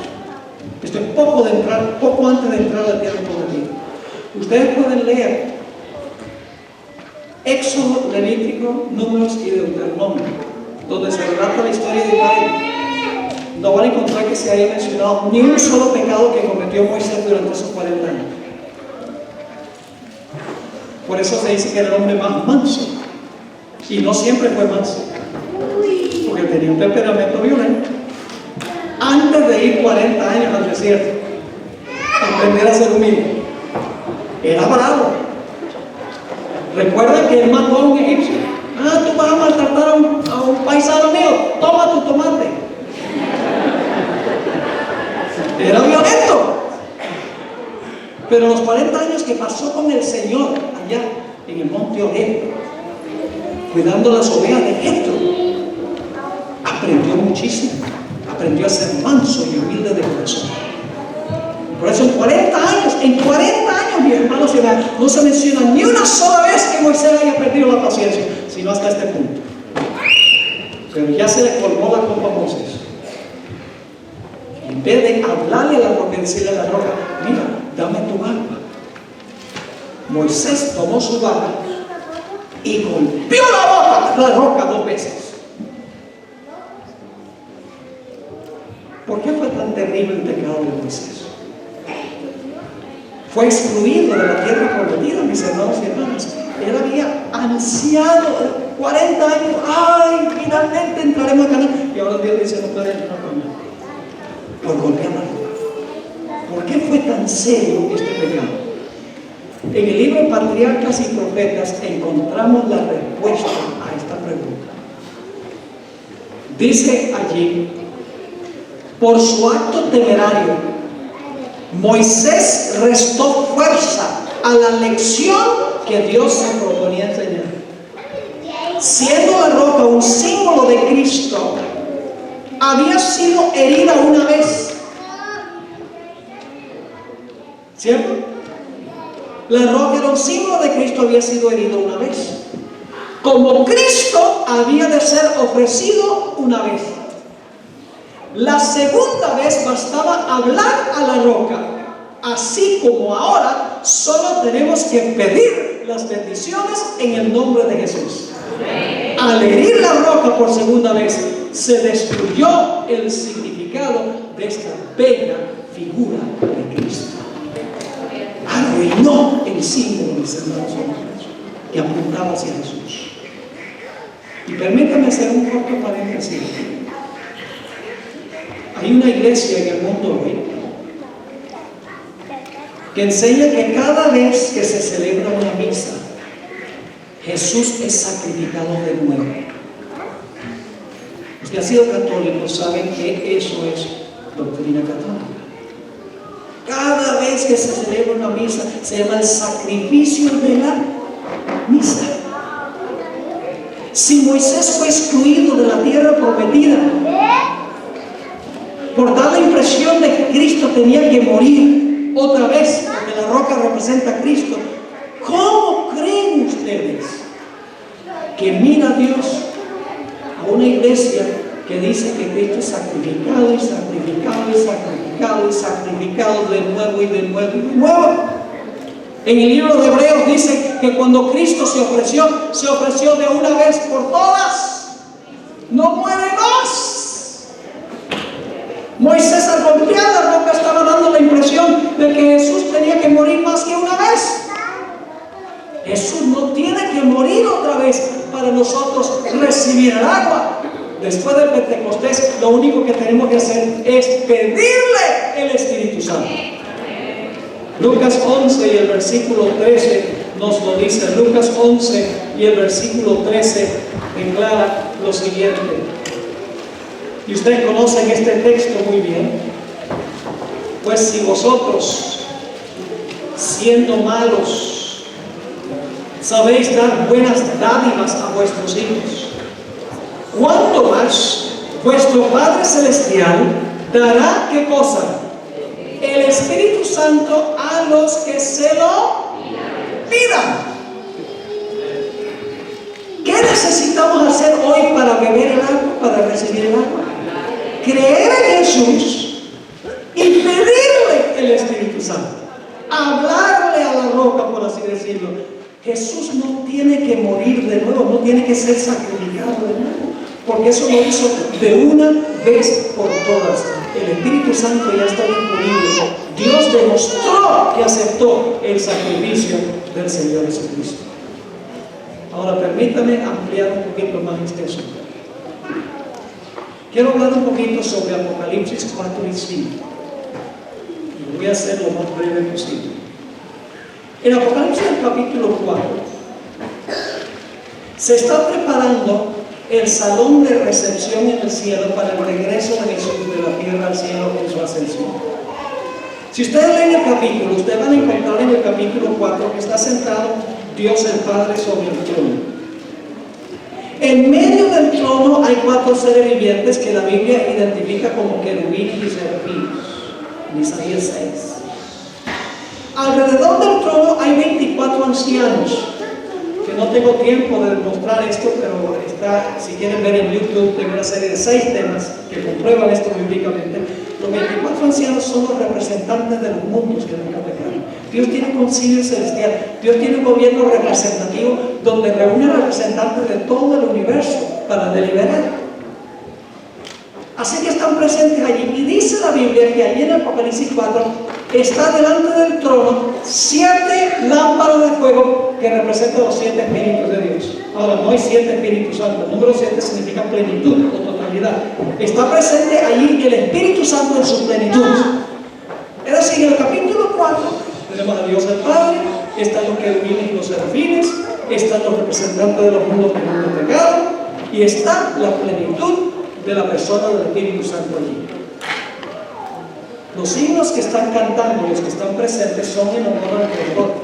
Esto es poco antes de entrar a la tierra prometida. Ustedes pueden leer Éxodo, Levítico, Números y Deuteronomio, donde se relata la historia de Israel. no van a encontrar que se haya mencionado ni un solo pecado que cometió Moisés durante esos 40 años. Por eso se dice que era el hombre más manso. Y no siempre fue manso, porque tenía un temperamento violento. Antes de ir 40 años al desierto, aprender a ser humilde, era bravo. Recuerda que él mató a un egipcio. Tú vas a maltratar a un paisano mío, toma tu tomate. Era violento. Pero los 40 años que pasó con el Señor allá en el monte Oreb, cuidando las ovejas de Egipto, aprendió muchísimo. Aprendió a ser manso y humilde de corazón. Por eso en 40 años, mis hermanos y hermanas, no se menciona ni una sola vez que Moisés haya perdido la paciencia, sino hasta este punto. Pero ya se le colmó la copa a Moisés. En vez de hablarle a la roca y decirle a la roca, mira, dame tu agua, Moisés tomó su vara y golpeó la roca 2 veces. ¿Por qué fue tan terrible el pecado de Moisés? Fue excluido de la tierra prometida, mis hermanos y hermanas. Él había ansiado 40 años. ¡Ay, finalmente entraremos a Canaán! Y ahora Dios dice, no puede entrar a Canaán. Por golpear la roca. ¿Por qué fue tan serio este pecado? En el libro de Patriarcas y Profetas encontramos la respuesta a esta pregunta. Dice allí, por su acto temerario, Moisés restó fuerza a la lección que Dios se proponía enseñar. Siendo la roca un símbolo de Cristo, había sido herida una vez. ¿Cierto? La roca era un símbolo de Cristo, había sido herido una vez. Como Cristo había de ser ofrecido una vez. La segunda vez bastaba hablar a la roca. Así como ahora, solo tenemos que pedir las bendiciones en el nombre de Jesús. Al herir la roca por segunda vez, se destruyó el significado de esta bella figura de Cristo. Arruinó el símbolo, mis hermanos y hermanas, que apuntaba hacia Jesús. Y permítame hacer un corto paréntesis. Hay una iglesia en el mundo hoy que enseña que cada vez que se celebra una misa, Jesús es sacrificado de nuevo. Los que han sido católicos saben que eso es doctrina católica. Cada vez que se celebra una misa, se llama el sacrificio de la misa. Si Moisés fue excluido de la tierra prometida por dar la impresión de que Cristo tenía que morir otra vez, porque la roca representa a Cristo, ¿cómo creen ustedes que mira Dios a una iglesia que dice que Cristo es sacrificado y sacrificado y sacrificado y sacrificado de nuevo y de nuevo y de nuevo? En el libro de Hebreos dice que cuando Cristo se ofreció de una vez por todas, no muere más. Moisés, al golpear la roca, estaba dando la impresión de que Jesús tenía que morir más que una vez. Jesús no tiene que morir otra vez para nosotros recibir el agua. Después del Pentecostés, lo único que tenemos que hacer es pedirle el Espíritu Santo. Lucas 11 y el versículo 13 nos lo dice. Lucas 11 y el versículo 13 declara lo siguiente. Y ustedes conocen este texto muy bien. Pues si vosotros, siendo malos, sabéis dar buenas dádivas a vuestros hijos, ¿cuánto más vuestro Padre Celestial dará qué cosa? El Espíritu Santo a los que se lo pidan. ¿Qué necesitamos hacer hoy para beber el agua, para recibir el agua? Creer en Jesús y pedirle el Espíritu Santo. Hablarle a la roca, por así decirlo. Jesús no tiene que morir de nuevo, no tiene que ser sacrificado de nuevo. porque eso lo hizo de una vez por todas. El Espíritu Santo ya está disponible. Dios demostró que aceptó el sacrificio del Señor Jesucristo. Ahora permítame ampliar un poquito más extenso. Quiero hablar un poquito sobre Apocalipsis 4 y 5. Y voy a hacer lo más breve posible. En Apocalipsis capítulo 4 se está preparando el salón de recepción en el cielo para el regreso de Jesús de la tierra al cielo en su ascensión. Si ustedes leen el capítulo, ustedes van a encontrar en el capítulo 4 que está sentado Dios el Padre sobre el trono. En medio del trono hay 4 seres vivientes que la Biblia identifica como querubines y serafines, en Isaías 6. Alrededor del trono hay 24 ancianos, que no tengo tiempo de demostrar esto, pero está, si quieren ver en YouTube, tengo una serie de 6 temas que comprueban esto bíblicamente. Los 24 ancianos son los representantes de los mundos que nunca pecaron. Dios tiene un concilio celestial, Dios tiene un gobierno representativo donde reúne representantes de todo el universo para deliberar. Así que están presentes allí. Y dice la Biblia que allí en Apocalipsis 4 está delante del trono 7 lámparas de fuego que representan los 7 espíritus de Dios. Ahora, no hay 7 espíritus santos. El número 7 significa plenitud o totalidad. Está presente allí el Espíritu Santo en su plenitud. Es decir, en el capítulo 4 tenemos a Dios el Padre, están los querubines y los serafines, están los representantes de los mundos que no han pecado, y está la plenitud de la persona del Espíritu Santo allí. Los signos que están cantando, los que están presentes, son en honor al Creador.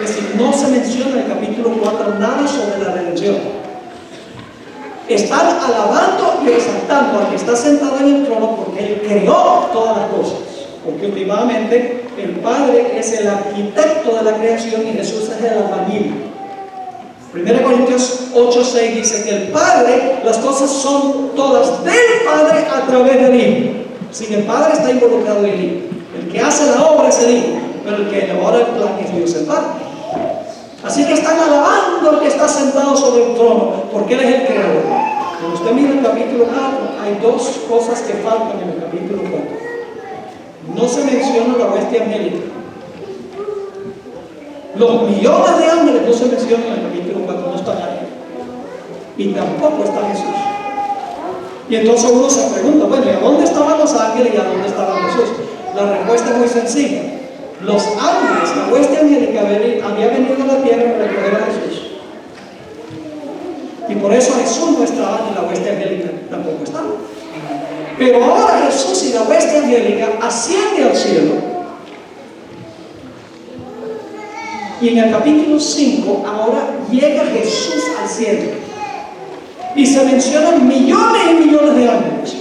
Es decir, no se menciona en el capítulo 4 nada sobre la redención. Están alabando y exaltando al que está sentado en el trono porque Él creó todas las cosas. Porque últimamente el Padre es el arquitecto de la creación y Jesús es el albañil. 1 Corintios 8:6 dice que el Padre, las cosas son todas del Padre a través del Hijo. Si el Padre está involucrado en el Hijo, el que hace la obra es el Hijo, pero el que elabora el plan es Dios el Padre. Así que están alabando al que está sentado sobre el trono, porque Él es el creador. Cuando usted mira el capítulo 4, hay 2 cosas que faltan en el capítulo 4. No se menciona la hueste angélica. Los millones de ángeles no se mencionan en el capítulo 4, no están ahí. Y tampoco está Jesús. Y entonces uno se pregunta, bueno, ¿y a dónde estaban los ángeles y a dónde estaba Jesús? La respuesta es muy sencilla. Los ángeles, la hueste angélica había venido a la tierra para recoger a Jesús. Y por eso Jesús no estaba y la hueste angélica tampoco estaba. Pero ahora Jesús y la hueste angélica asciende al cielo. Y en el capítulo 5 ahora llega Jesús al cielo. Y se mencionan millones y millones de ángeles.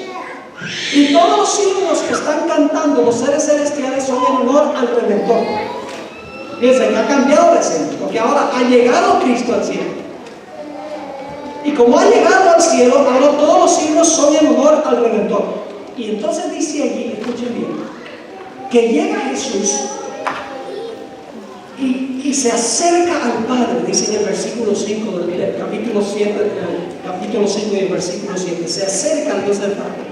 Y todos los himnos que están cantando los seres celestiales son en honor al Redentor. Fíjense que ha cambiado de escena, porque ahora ha llegado Cristo al cielo. Y como ha llegado al cielo, ahora todos los himnos son en honor al Redentor. Y entonces dice allí, escuchen bien, que llega Jesús y se acerca al Padre, dice en el versículo 5 del capítulo 7, capítulo 5 y el versículo 7, se acerca al Dios del Padre.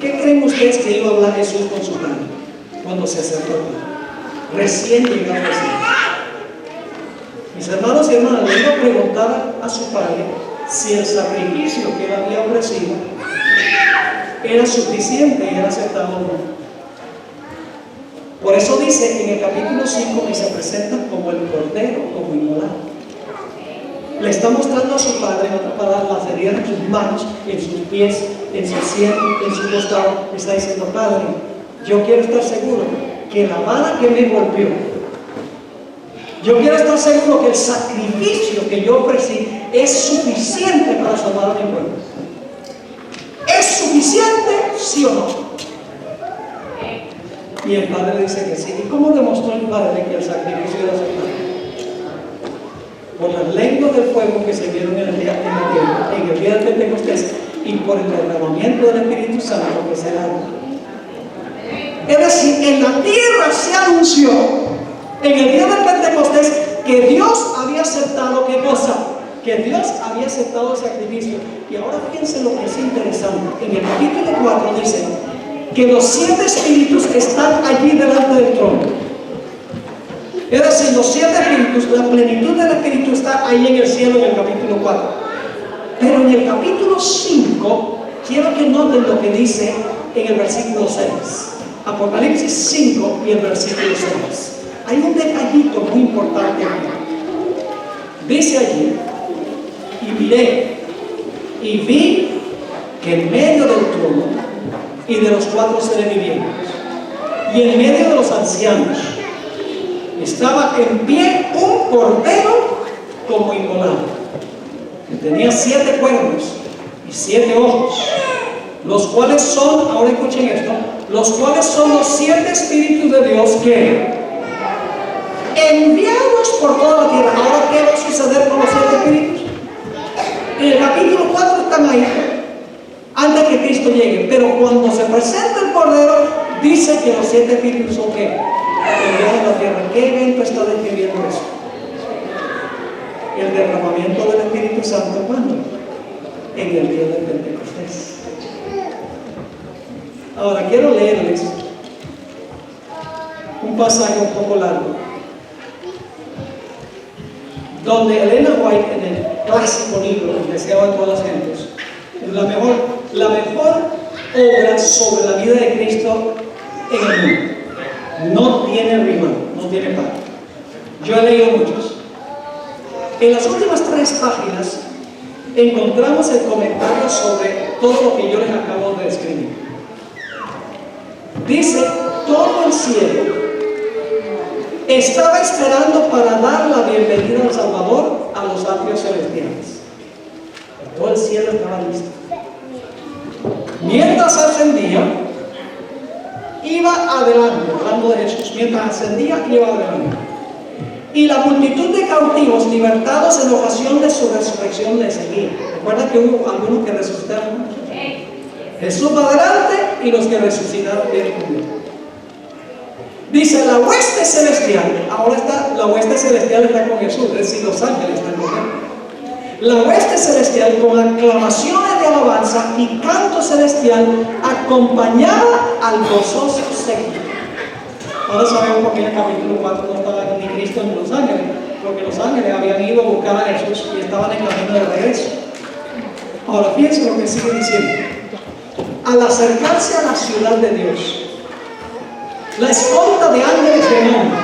¿Qué creen ustedes que iba a hablar Jesús con su Padre cuando se acercó al Padre? Recién llegado al cielo. Mis hermanos y hermanas, le iba a preguntar a su Padre si el sacrificio que Él había ofrecido era suficiente y era aceptado o no. Por eso dice en el capítulo 5 que se presenta como el Cordero, como inmolado. Le está mostrando a su Padre, en otras palabras, las heridas en sus manos, en sus pies, en su sien, en su costado. Le está diciendo, Padre, yo quiero estar seguro que la vara que me golpeó, yo quiero estar seguro que el sacrificio que yo ofrecí es suficiente para salvar a mi pueblo. ¿Es suficiente, sí o no? Y el Padre le dice que sí. ¿Y cómo demostró el Padre que el sacrificio era aceptable? Por las lenguas del fuego que se vieron en el día de Pentecostés y por el derramamiento del Espíritu Santo que se da. Es decir, en la tierra se anunció en el día de Pentecostés que Dios había aceptado, ¿qué cosa? que Dios había aceptado el sacrificio. Y ahora fíjense lo que es interesante. En el capítulo 4 dice que los 7 espíritus están allí delante del trono. Es decir, los 7 espíritus, la plenitud del espíritu está ahí en el cielo en el capítulo 4. Pero en el capítulo 5, quiero que noten lo que dice en el versículo 6. Apocalipsis 5 y el versículo 6. Hay un detallito muy importante aquí. Dice allí: y miré y vi que en medio del trono y de los 4 seres vivientes y en medio de los ancianos estaba en pie un cordero como inmolado, que tenía 7 cuernos y 7 ojos, los cuales son, ahora escuchen esto, los cuales son los 7 espíritus de Dios que enviados por toda la tierra. Ahora, ¿qué va a suceder con los 7 espíritus? En el capítulo 4 están ahí antes que Cristo llegue, pero cuando se presenta el Cordero dice que los 7 espíritus son ¿qué? Enviados a la tierra. ¿Qué evento está describiendo eso? El derramamiento del Espíritu Santo. ¿Cuándo? En el día de Pentecostés. Ahora quiero leerles un pasaje un poco largo, donde Elena White, en el clásico libro El deseado de todas las gentes, la mejor obra sobre la vida de Cristo en el mundo, no tiene rival, no tiene par. Yo he leído muchos. En las últimas 3 páginas encontramos el comentario sobre todo lo que yo les acabo de describir. Dice: todo el cielo estaba esperando para dar la bienvenida al Salvador a los atrios celestiales. Todo el cielo estaba listo. Mientras ascendía, iba adelante, hablando de Jesús. Mientras ascendía, iba adelante. Y la multitud de cautivos libertados en ocasión de su resurrección le seguía. ¿Recuerdan que hubo algunos que resucitaron? Jesús va adelante y los que resucitaron vienen con él. Dice: la hueste celestial, ahora está, la hueste celestial está con Jesús, es decir, los ángeles están con él. La hueste celestial, con aclamaciones de alabanza y canto celestial, acompañaba al gozoso séquito. Ahora sabemos por qué en el capítulo 4 no estaba ni Cristo ni los ángeles, porque los ángeles habían ido a buscar a Jesús y estaban en camino de regreso. Ahora fíjense lo que sigue diciendo: al acercarse a la ciudad de Dios, la escolta de ángeles de nombre: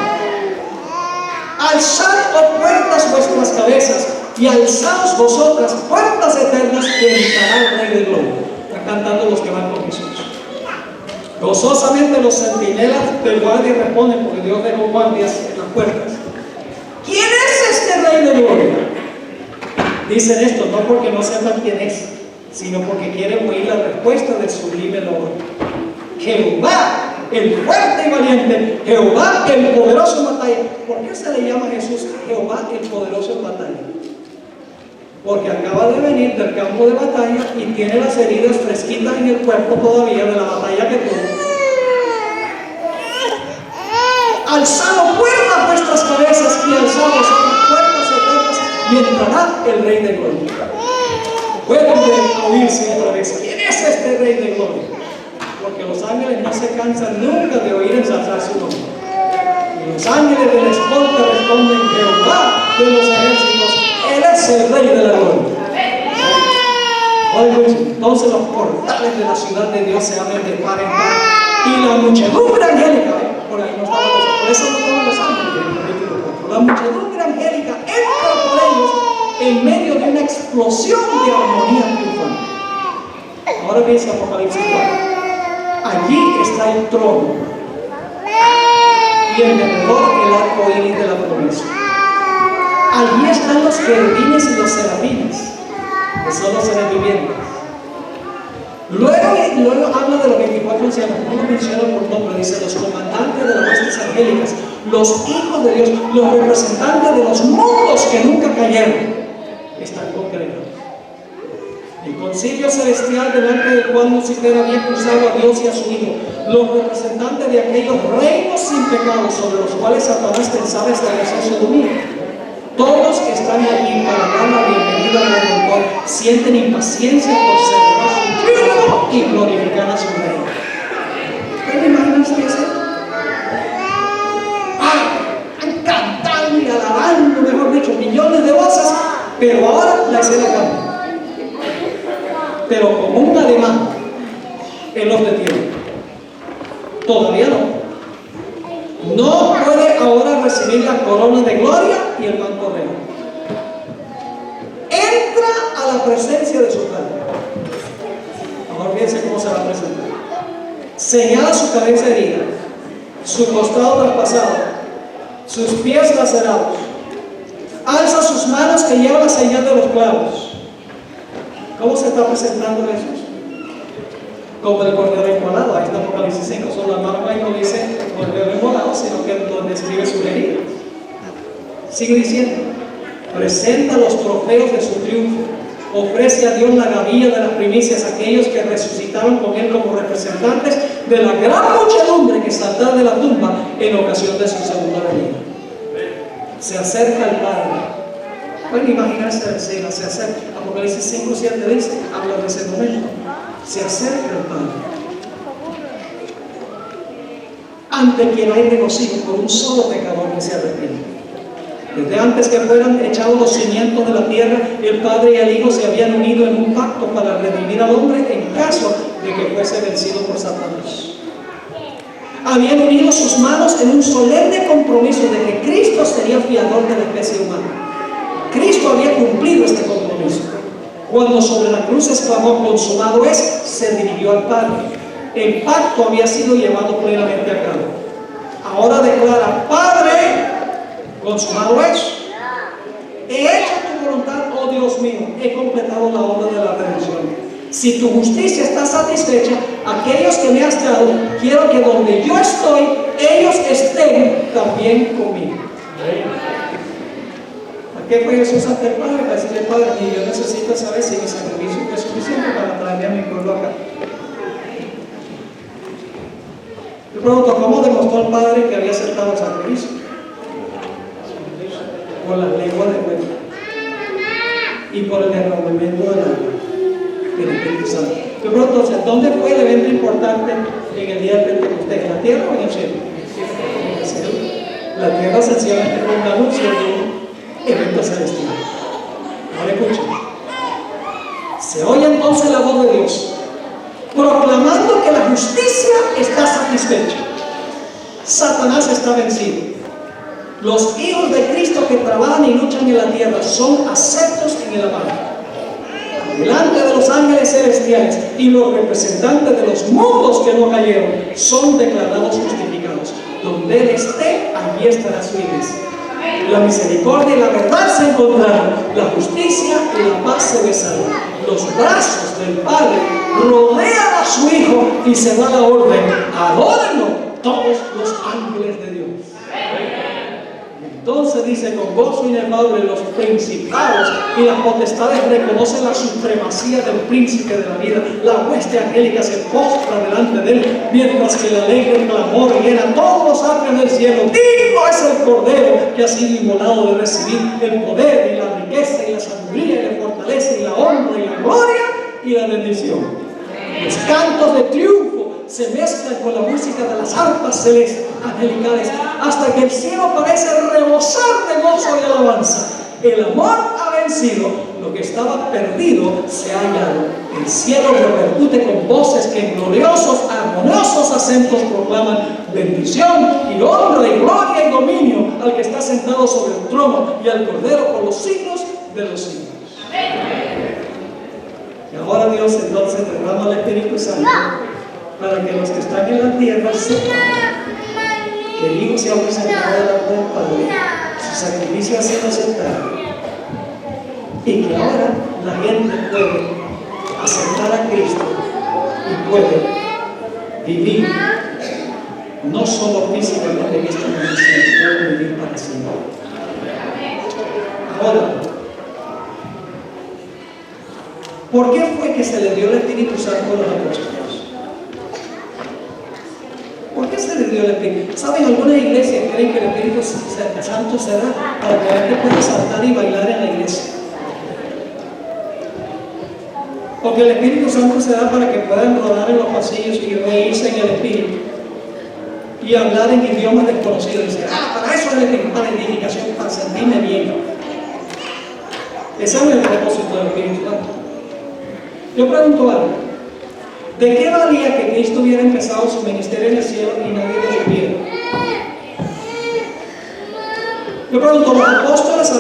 alzad, oh puertas, vuestras cabezas, y alzaos vosotras, puertas eternas, que entrará el Rey de Gloria. Están cantando los que van con Jesús. Gozosamente los centinelas del guardia responden, porque Dios dejó guardias en las puertas: ¿quién es este Rey de Gloria? Dicen esto no porque no sepan quién es, sino porque quieren oír la respuesta del sublime nombre: Jehová, el fuerte y valiente, Jehová, el poderoso en batalla. ¿Por qué se le llama a Jesús Jehová, el poderoso en batalla? Porque acaba de venir del campo de batalla y tiene las heridas fresquitas en el cuerpo todavía de la batalla que tuvo. Alzad puertas vuestras cabezas y alzad vosotras puertas eternas, y entrará el Rey de Gloria. Pueden oírse otra vez: ¿quién es este Rey de Gloria? Porque los ángeles no se cansan nunca de oír ensalzar su nombre. Y los ángeles de la escolta responden: Jehová de los ejércitos, Él es el Rey de la Gloria. Entonces los portales de la ciudad de Dios se abren de par en par, y la muchedumbre angélica, por ahí no estaba, por eso no estaban los ángeles en el capítulo 4. La muchedumbre angélica entra por ellos en medio de una explosión de armonía triunfante. Ahora piensa Apocalipsis 4. Allí está el trono y alrededor el arco iris de la promesa. Allí están los querubines y los serafines, que son los seres vivientes. Luego habla de los 24 ancianos, no lo menciona por nombre, dice: los comandantes de las huestes angélicas, los hijos de Dios, los representantes de los mundos que nunca cayeron, están congregados. El concilio celestial, delante del cual Lucifer había cruzado a Dios y a su Hijo, los representantes de aquellos reinos sin pecado sobre los cuales Satanás pensaba establecer su dominio. Todos que están aquí para dar la bienvenida al Redentor sienten impaciencia por celebrar su triunfo y glorificar a su Rey. ¿Pueden imaginarse eso? Cantando y alabando, mejor dicho, millones de voces, pero ahora la escena cambia. Pero como un ademán, Él los detiene. Todavía no. No puede ahora recibir la corona de gloria y el manto real. Entra a la presencia de su Padre. Ahora fíjense cómo se va a presentar. Señala su cabeza herida, su costado traspasado, sus pies lacerados. Alza sus manos que llevan la señal de los clavos. ¿Cómo se está presentando Jesús? Como el cordero inmolado. Ahí está Apocalipsis 5. Solo la mano ahí no dice cordero inmolado, sino que donde escribe su herida. Sigue diciendo: presenta los trofeos de su triunfo. Ofrece a Dios la gavilla de las primicias a aquellos que resucitaron con Él como representantes de la gran muchedumbre que saldrá de la tumba en ocasión de su segunda venida. Se acerca al Padre. Pueden imaginarse la escena. Se acerca. Apocalipsis 5, 7 dice, habla de ese momento. Se acerca al Padre, ante quien hay regocijo por un solo pecador que se arrepiente. Desde antes que fueran echados los cimientos de la tierra, el Padre y el Hijo se habían unido en un pacto para redimir al hombre en caso de que fuese vencido por Satanás. Habían unido sus manos en un solemne compromiso de que Cristo sería fiador de la especie humana. Cristo había cumplido este compromiso. Cuando sobre la cruz exclamó consumado es, se dirigió al Padre. El pacto había sido llevado plenamente a cabo. Ahora declara: Padre, consumado es. He hecho tu voluntad, oh Dios mío. He completado la obra de la redención. Si tu justicia está satisfecha, aquellos que me has dado, quiero que donde yo estoy, ellos estén también conmigo. ¿A qué fue Jesús ante el Padre? Para decirle: Padre, yo necesito saber si mi sacrificio es suficiente para traerme a mi pueblo acá. Yo pregunto: ¿cómo demostró el Padre que había aceptado el sacrificio? Por la lengua de fuego y por el derramamiento del agua del Espíritu Santo. Yo pregunto entonces: ¿dónde fue el evento importante en el día del Pentecostés? ¿En la tierra o en el cielo? En el cielo. La tierra sencillamente fue un anuncio de un evento celestial. Ahora escuchen. Se oye entonces la voz de Dios proclamando que la justicia está satisfecha. Satanás está vencido. Los hijos de Cristo que trabajan y luchan en la tierra son aceptos en el amado. Delante de los ángeles celestiales y los representantes de los mundos que no cayeron son declarados justificados. Donde Él esté, allí estará su iglesia. La misericordia y la verdad se encontraron, la justicia y la paz se besaron. Los brazos del Padre rodean a su Hijo y se da la orden: adórenlo todos los ángeles de Dios. Entonces dice: con gozo inefable los principados y las potestades reconocen la supremacía del príncipe de la vida. La hueste angélica se postra delante de él, mientras que el alegre clamor llena todos los atrios del cielo. Digno es el Cordero que ha sido inmolado de recibir el poder y la riqueza y la sabiduría y la fortaleza y la honra y la gloria y la bendición. Los cantos de triunfo se mezclan con la música de las arpas celestes angelicales hasta que el cielo parece rebosar de gozo y alabanza. El amor ha vencido, lo que estaba perdido se ha hallado. El cielo repercute con voces que en gloriosos, armoniosos acentos proclaman bendición y honra y gloria y dominio al que está sentado sobre el trono y al Cordero por los siglos de los siglos. Y ahora Dios entonces derrama el Espíritu Santo para que los que están en la tierra sepan que el Hijo se ha presentado delante del Padre, su sacrificio ha sido aceptado, y que ahora la gente puede aceptar a Cristo y puede vivir no solo físicamente en esta vida, sino que puede vivir para siempre. Ahora, ¿por qué fue que se le dio el Espíritu Santo a los apóstoles? ¿Por qué se le dio dio el Espíritu. ¿Saben? Algunas iglesias creen que el Espíritu Santo se da para que la gente pueda saltar y bailar en la iglesia. Porque el Espíritu Santo se da para que puedan rodar en los pasillos y reírse en el Espíritu y hablar en idiomas desconocidos. Y decir, para eso es el Espíritu, para edificación, para sentirme bien. Ese es el propósito del Espíritu Santo. Yo pregunto algo. ¿De qué valía que Cristo hubiera empezado su ministerio en el cielo y nadie lo supiera? Yo pregunto, ¿los apóstoles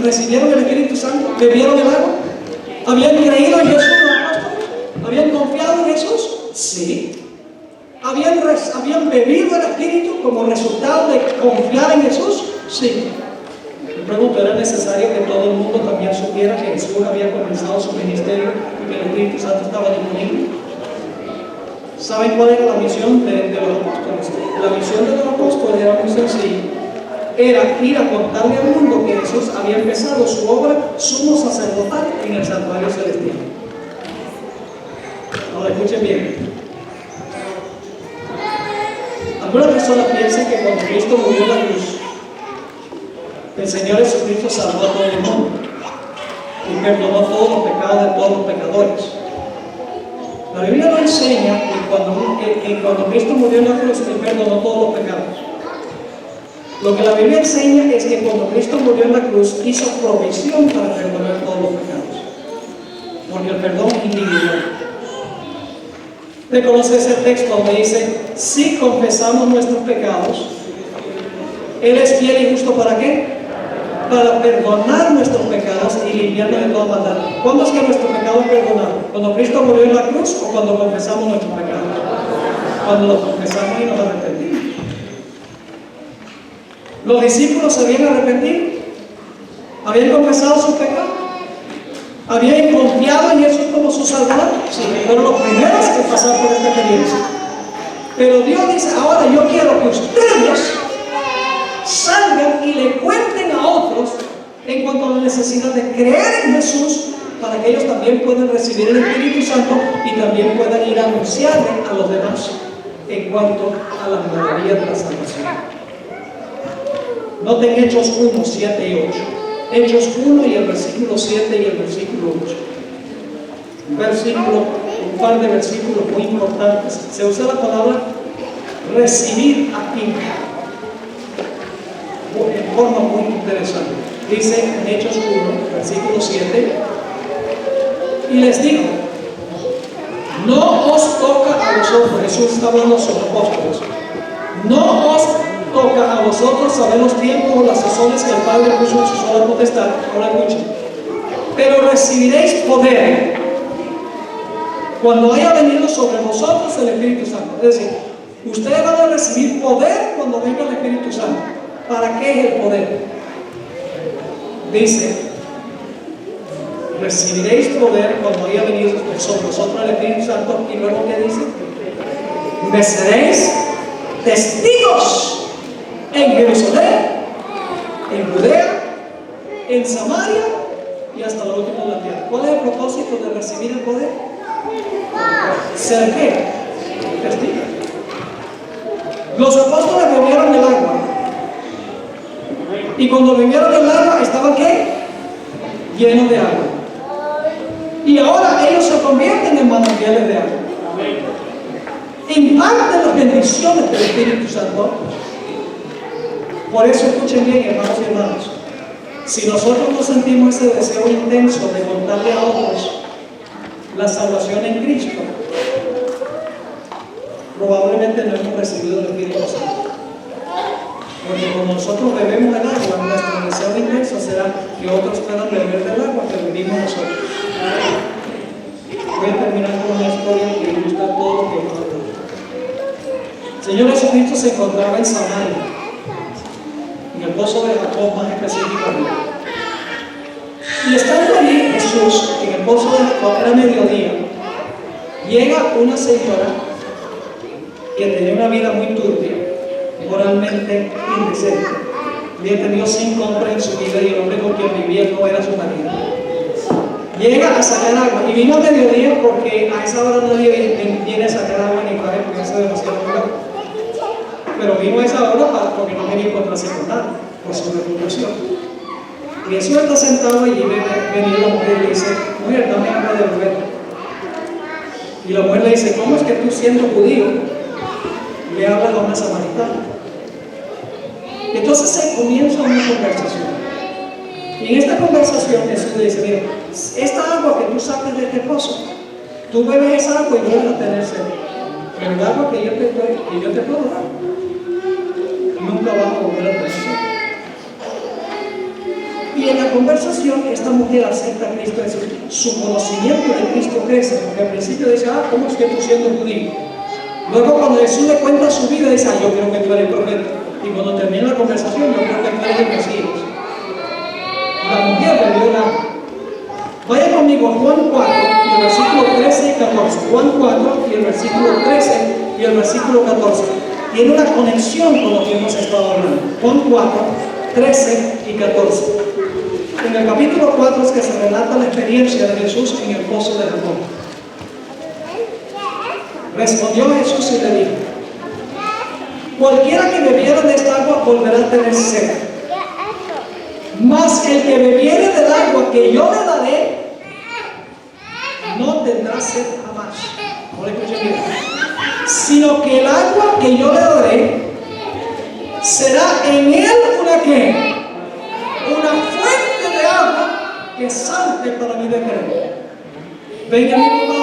recibieron el Espíritu Santo? ¿Bebieron el agua? ¿Habían creído en Jesús los apóstoles? ¿Habían confiado en Jesús? Sí. ¿Habían bebido el Espíritu como resultado de confiar en Jesús? Sí. Yo pregunto, ¿era necesario que todo el mundo también supiera que Jesús había comenzado su ministerio y que el Espíritu Santo estaba disponible? ¿Saben cuál era la misión de los apóstoles? La misión de los apóstoles era muy sencilla. Era ir a contarle al mundo que Jesús había empezado su obra sumo sacerdotal en el santuario celestial. Ahora escuchen bien. Algunas personas piensan que cuando Cristo murió en la cruz, el Señor Jesucristo salvó a todo el mundo y perdonó todos los pecados de todos los pecadores. La Biblia nos enseña que cuando Cristo murió en la cruz, Él perdonó todos los pecados. Lo que la Biblia enseña es que cuando Cristo murió en la cruz, hizo provisión para perdonar todos los pecados. Porque el perdón es individual. ¿Usted conoce ese texto donde dice, si confesamos nuestros pecados, Él es fiel y justo ¿para qué? Para perdonar nuestros pecados y limpiarnos de toda maldad. ¿Cuándo es que nuestro pecado es perdonado? ¿Cuando Cristo murió en la cruz o cuando confesamos nuestros pecados? Cuando los confesamos y nos arrepentimos. ¿Los discípulos se habían arrepentido? ¿Habían confesado sus pecados? ¿Habían confiado en Jesús como su Salvador? Sí, fueron los primeros que pasaron por esta experiencia. Pero Dios dice, ahora yo quiero que ustedes salgan y le cuenten a otros en cuanto a la necesidad de creer en Jesús para que ellos también puedan recibir el Espíritu Santo y también puedan ir a anunciarle a los demás en cuanto a las maravillas de la salvación. Noten Hechos 1, 7 y 8. Hechos 1 y el versículo 7 y el versículo 8. Un par de versículos muy importantes. Se usa la palabra recibir aquí en forma muy interesante. Dice en Hechos 1, versículo 7, y les dijo, no os toca a vosotros, Jesús está hablando a sus apóstoles, no os toca a vosotros saber los tiempos o las sazones que el Padre puso en su sola potestad. Ahora escuchen. Pero recibiréis poder cuando haya venido sobre vosotros el Espíritu Santo. Es decir, ustedes van a recibir poder cuando venga el Espíritu Santo. ¿Para qué es el poder? Dice, recibiréis poder cuando haya venido sobre vosotros el Espíritu Santo. Y luego, ¿qué dice? Me seréis testigos en Jerusalén, en Judea, en Samaria y hasta lo último de la tierra. ¿Cuál es el propósito de recibir el poder? ¿Ser qué? Testigo. Los apóstoles bebieron el agua. Y cuando bebieron el agua, ¿estaban qué? Llenos de agua. Y ahora ellos se convierten en manantiales de agua. Imparten las bendiciones del Espíritu Santo. Por eso escuchen bien, hermanos y hermanas. Si nosotros no sentimos ese deseo intenso de contarle a otros la salvación en Cristo, probablemente no hemos recibido el Espíritu Santo. Porque cuando nosotros bebemos el agua, nuestro deseo intenso será que otros puedan beber del agua que bebimos nosotros. Voy a terminar con una historia que ilustra todo lo que hemos hablado. El Señor Jesucristo se encontraba en Samaria, en el pozo de Jacob más específicamente. Y estando allí Jesús, en el pozo de Jacob, era mediodía, llega una señora que tenía una vida muy turbia, moralmente indecente. Había tenido 5 hombres en su vida y el hombre con quien vivía no era su marido. Llega a sacar agua y vino a mediodía porque a esa hora nadie viene a sacar agua ni para porque hace demasiado calor. pero vino a esa hora porque no quería encontrarse con nadie, por su reputación. Y Jesús está sentado allí, venía la mujer y le dice, mujer, dame agua de beber. Y la mujer le dice, ¿cómo es que tú siendo judío le hablas a una samaritana? Entonces se comienza una conversación. Y en esta conversación Jesús le dice, mira, esta agua que tú sacas de este pozo, tú bebes esa agua y vuelves a tener sed. Pero el agua que yo te puedo dar, nunca vas a volver a tener sed. Y en la conversación esta mujer acepta a Cristo Jesús. Su conocimiento de Cristo crece, porque al principio dice, ¿cómo es que tú siendo judío? Luego cuando Jesús le cuenta su vida, dice, yo creo que tú eres profeta. Y cuando termina la conversación, yo creo que tú eres el Mesías. La mujer bebió el agua. Vaya conmigo a Juan 4 y el versículo 13 y 14. Juan 4 y el versículo 13 y el versículo 14. Tiene una conexión con lo que hemos estado hablando. Juan 4, 13 y 14. En el capítulo 4 es que se relata la experiencia de Jesús en el pozo de Jacob. Respondió Jesús y le dijo, cualquiera que bebiera de esta agua volverá a tener sed. Mas el que bebiere del agua que yo le daré, no tendrá sed jamás. Ahora escuchen bien. Sino que el agua que yo le daré será en él una ¿qué? Una fuente de agua que salte para mi decreto. Venga, mi hermano.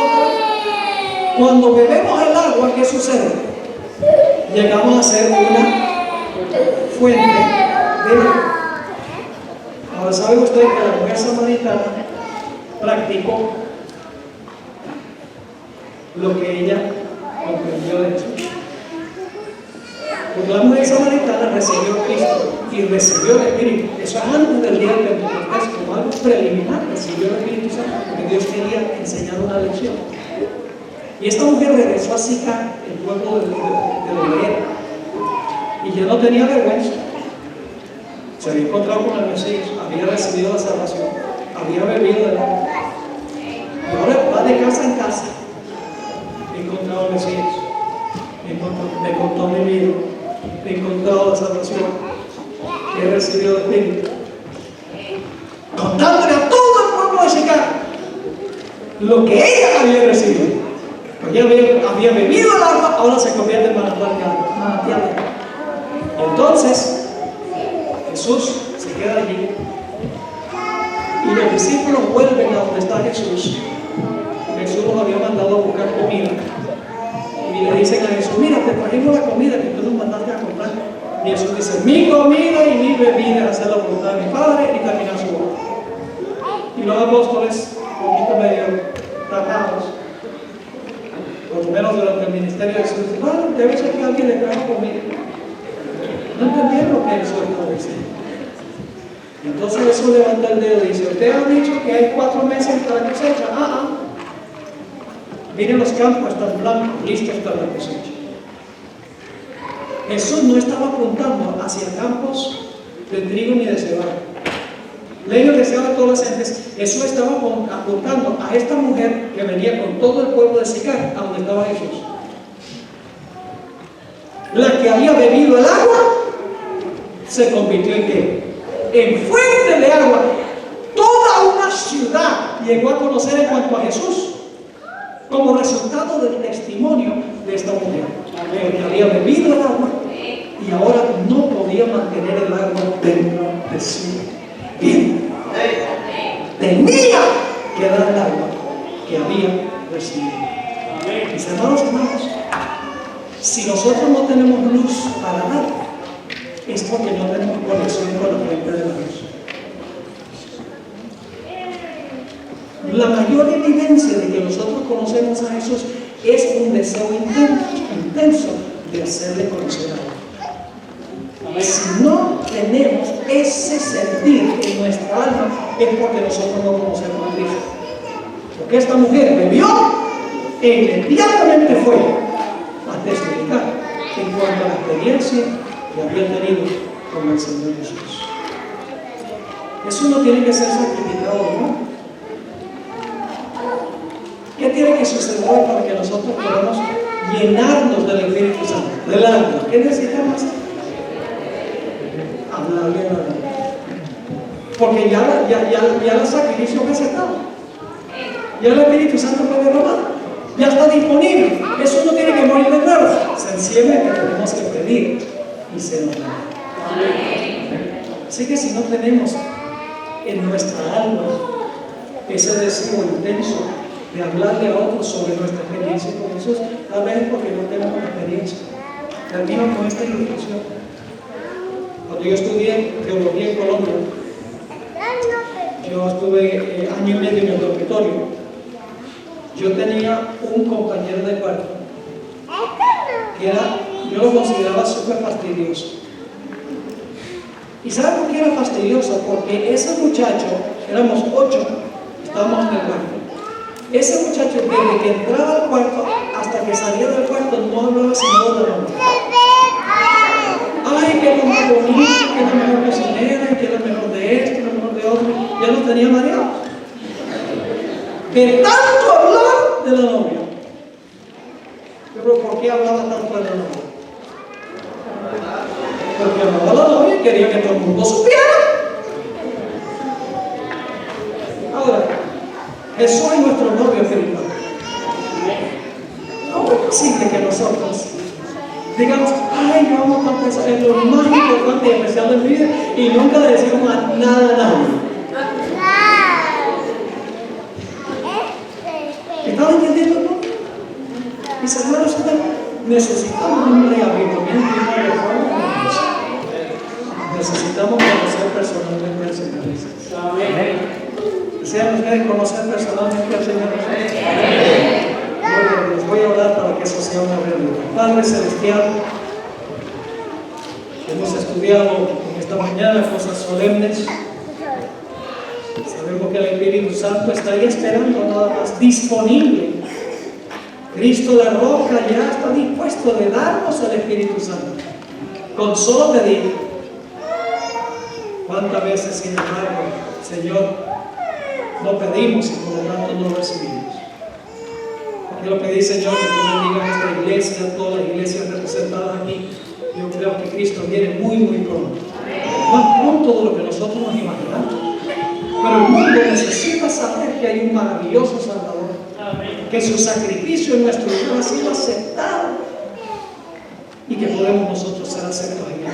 Cuando bebemos el agua, ¿qué sucede? Llegamos a ser una fuente de agua. Ahora, ¿sabe usted que la mujer samaritana practicó lo que ella comprendió de Jesús? Porque la mujer samaritana recibió a Cristo y recibió el Espíritu. Eso es antes del día del Pentecostés, como algo preliminar, recibió el Espíritu Santo, porque Dios quería enseñar una lección. Y esta mujer regresó a Sicar, el pueblo de Berea, y ya no tenía vergüenza. Se había encontrado con el Mesías, había recibido la salvación, había bebido el agua. Y ahora va de casa en casa. He encontrado al Mesías, me contó mi vida, he encontrado la salvación, he recibido el Espíritu. Contándole a todo el pueblo de Sicar lo que ella había recibido. Ella había bebido el agua, ahora se convierte en manantial. Entonces, Jesús se queda allí y los discípulos vuelven a donde está Jesús. Jesús los había mandado a buscar comida y le dicen a Jesús, mira, te trajimos la comida que tú nos mandaste a comprar. Y Jesús dice, mi comida y mi bebida es hacer la voluntad de mi Padre y caminar su boca. Y los apóstoles, un poquito medio tapados, por lo menos durante el ministerio de Jesús, dicen, bueno, debe ser que alguien le trajo comida. No entendieron lo que Jesús estaba diciendo. Entonces Jesús levanta el dedo y dice, usted ha dicho que hay 4 meses para la cosecha. Miren, los campos están blancos, listos para la cosecha. Jesús no estaba apuntando hacia campos de trigo ni de cebada. Leño deseaba a todas las gentes. Jesús estaba apuntando a esta mujer que venía con todo el pueblo de Sicar, a donde estaba Jesús. La que había bebido el agua se convirtió en ¿qué? En fuente de agua. Toda una ciudad llegó a conocer en cuanto a Jesús como resultado del testimonio de esta mujer, que había bebido el agua y ahora no podía mantener el agua dentro de sí. Bien, tenía que dar el agua que había recibido. Mis hermanos, si nosotros no tenemos luz para dar, es porque no tenemos conexión con la fuente de la luz. La mayor evidencia de que nosotros conocemos a Jesús es un deseo intenso de hacerle conocer a Él. Si no tenemos ese sentir en nuestra alma, es porque nosotros no conocemos a Cristo. Porque esta mujer bebió e inmediatamente fue a testificar en cuanto a la experiencia que había tenido con el Señor Jesús. Eso no tiene que ser sacrificado, ¿no? ¿Qué tiene que suceder para que nosotros podamos llenarnos del Espíritu Santo, del alma. ¿Qué necesitamos hacer? Hablarle a la alma. Porque ya el sacrificio fue aceptado. Ya el Espíritu Santo fue derramado. Ya está disponible. Eso no tiene que morir de nuevo. Sencillamente tenemos que pedir y se nos da. Así que si no tenemos en nuestra alma ese deseo intenso de hablarle a otros sobre nuestra experiencia con Jesús, tal vez porque no tenemos experiencia. Termino con esta ilustración. Cuando yo estudié teología en Colombia, yo estuve año y medio en el dormitorio. Yo tenía un compañero de cuarto que yo lo consideraba súper fastidioso. ¿Y saben por qué era fastidioso? Porque ese muchacho, éramos 8, estábamos en el cuarto. Ese muchacho, desde que entraba al cuarto hasta que salía del cuarto, no hablaba sino de la mujer. Ay, que es lo más bonito, que es la mejor cocinera, que es lo mejor de esto, lo mejor de otro. Ya nos tenía mareados. De tanto hablar de la novia. Pero ¿por qué hablaba tanto de la novia? Porque amaba a la novia y quería que todo el mundo supiera. Ahora, Jesús es nuestro novio espiritual. ¿Cómo es posible que nosotros digamos, ay, yo amo tanto eso, es lo más importante y especial de mi vida, y nunca le decimos nada a nadie? ¿Están entendiendo, no? Mis hermanos, necesitamos un reavivamiento y una reforma. Necesitamos conocer personalmente al Señor Jesús. Amén. ¿Desean ustedes conocer personalmente al Señor Jesús? Bueno, les voy a orar para que eso sea una realidad. Padre Celestial, hemos estudiado en esta mañana cosas solemnes. Sabemos que el Espíritu Santo está ahí esperando, nada más, disponible. Cristo la roca ya está dispuesto de darnos el Espíritu Santo. Con solo pedir. ¿Cuántas veces, sin embargo, Señor, no pedimos y por lo tanto no recibimos? Quiero pedir, Señor, que tú bendigas esta iglesia, todas las iglesias representadas aquí. Yo creo que Cristo viene muy, muy pronto. Más pronto de lo que nosotros nos imaginamos. Pero el mundo necesita saber que hay un maravilloso Salvador. Que su sacrificio en nuestro lugar ha sido aceptado. Y que podemos nosotros ser aceptos en él.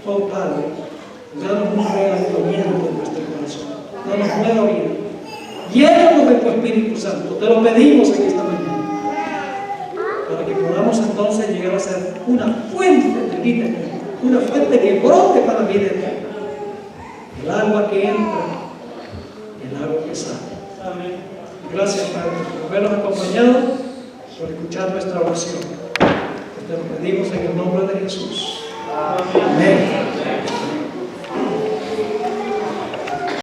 Oh Padre, danos un reavivamiento en nuestro corazón. Danos nueva vida. Llénanos de tu Espíritu Santo. Te lo pedimos en esta mañana. Para que podamos entonces llegar a ser una fuente de vida eterna. Una fuente que brote para la vida eterna. El agua que entra, el agua que sale. Amén. Gracias, Padre, por habernos acompañado, por escuchar nuestra oración. Te lo pedimos en el nombre de Jesús. Amén.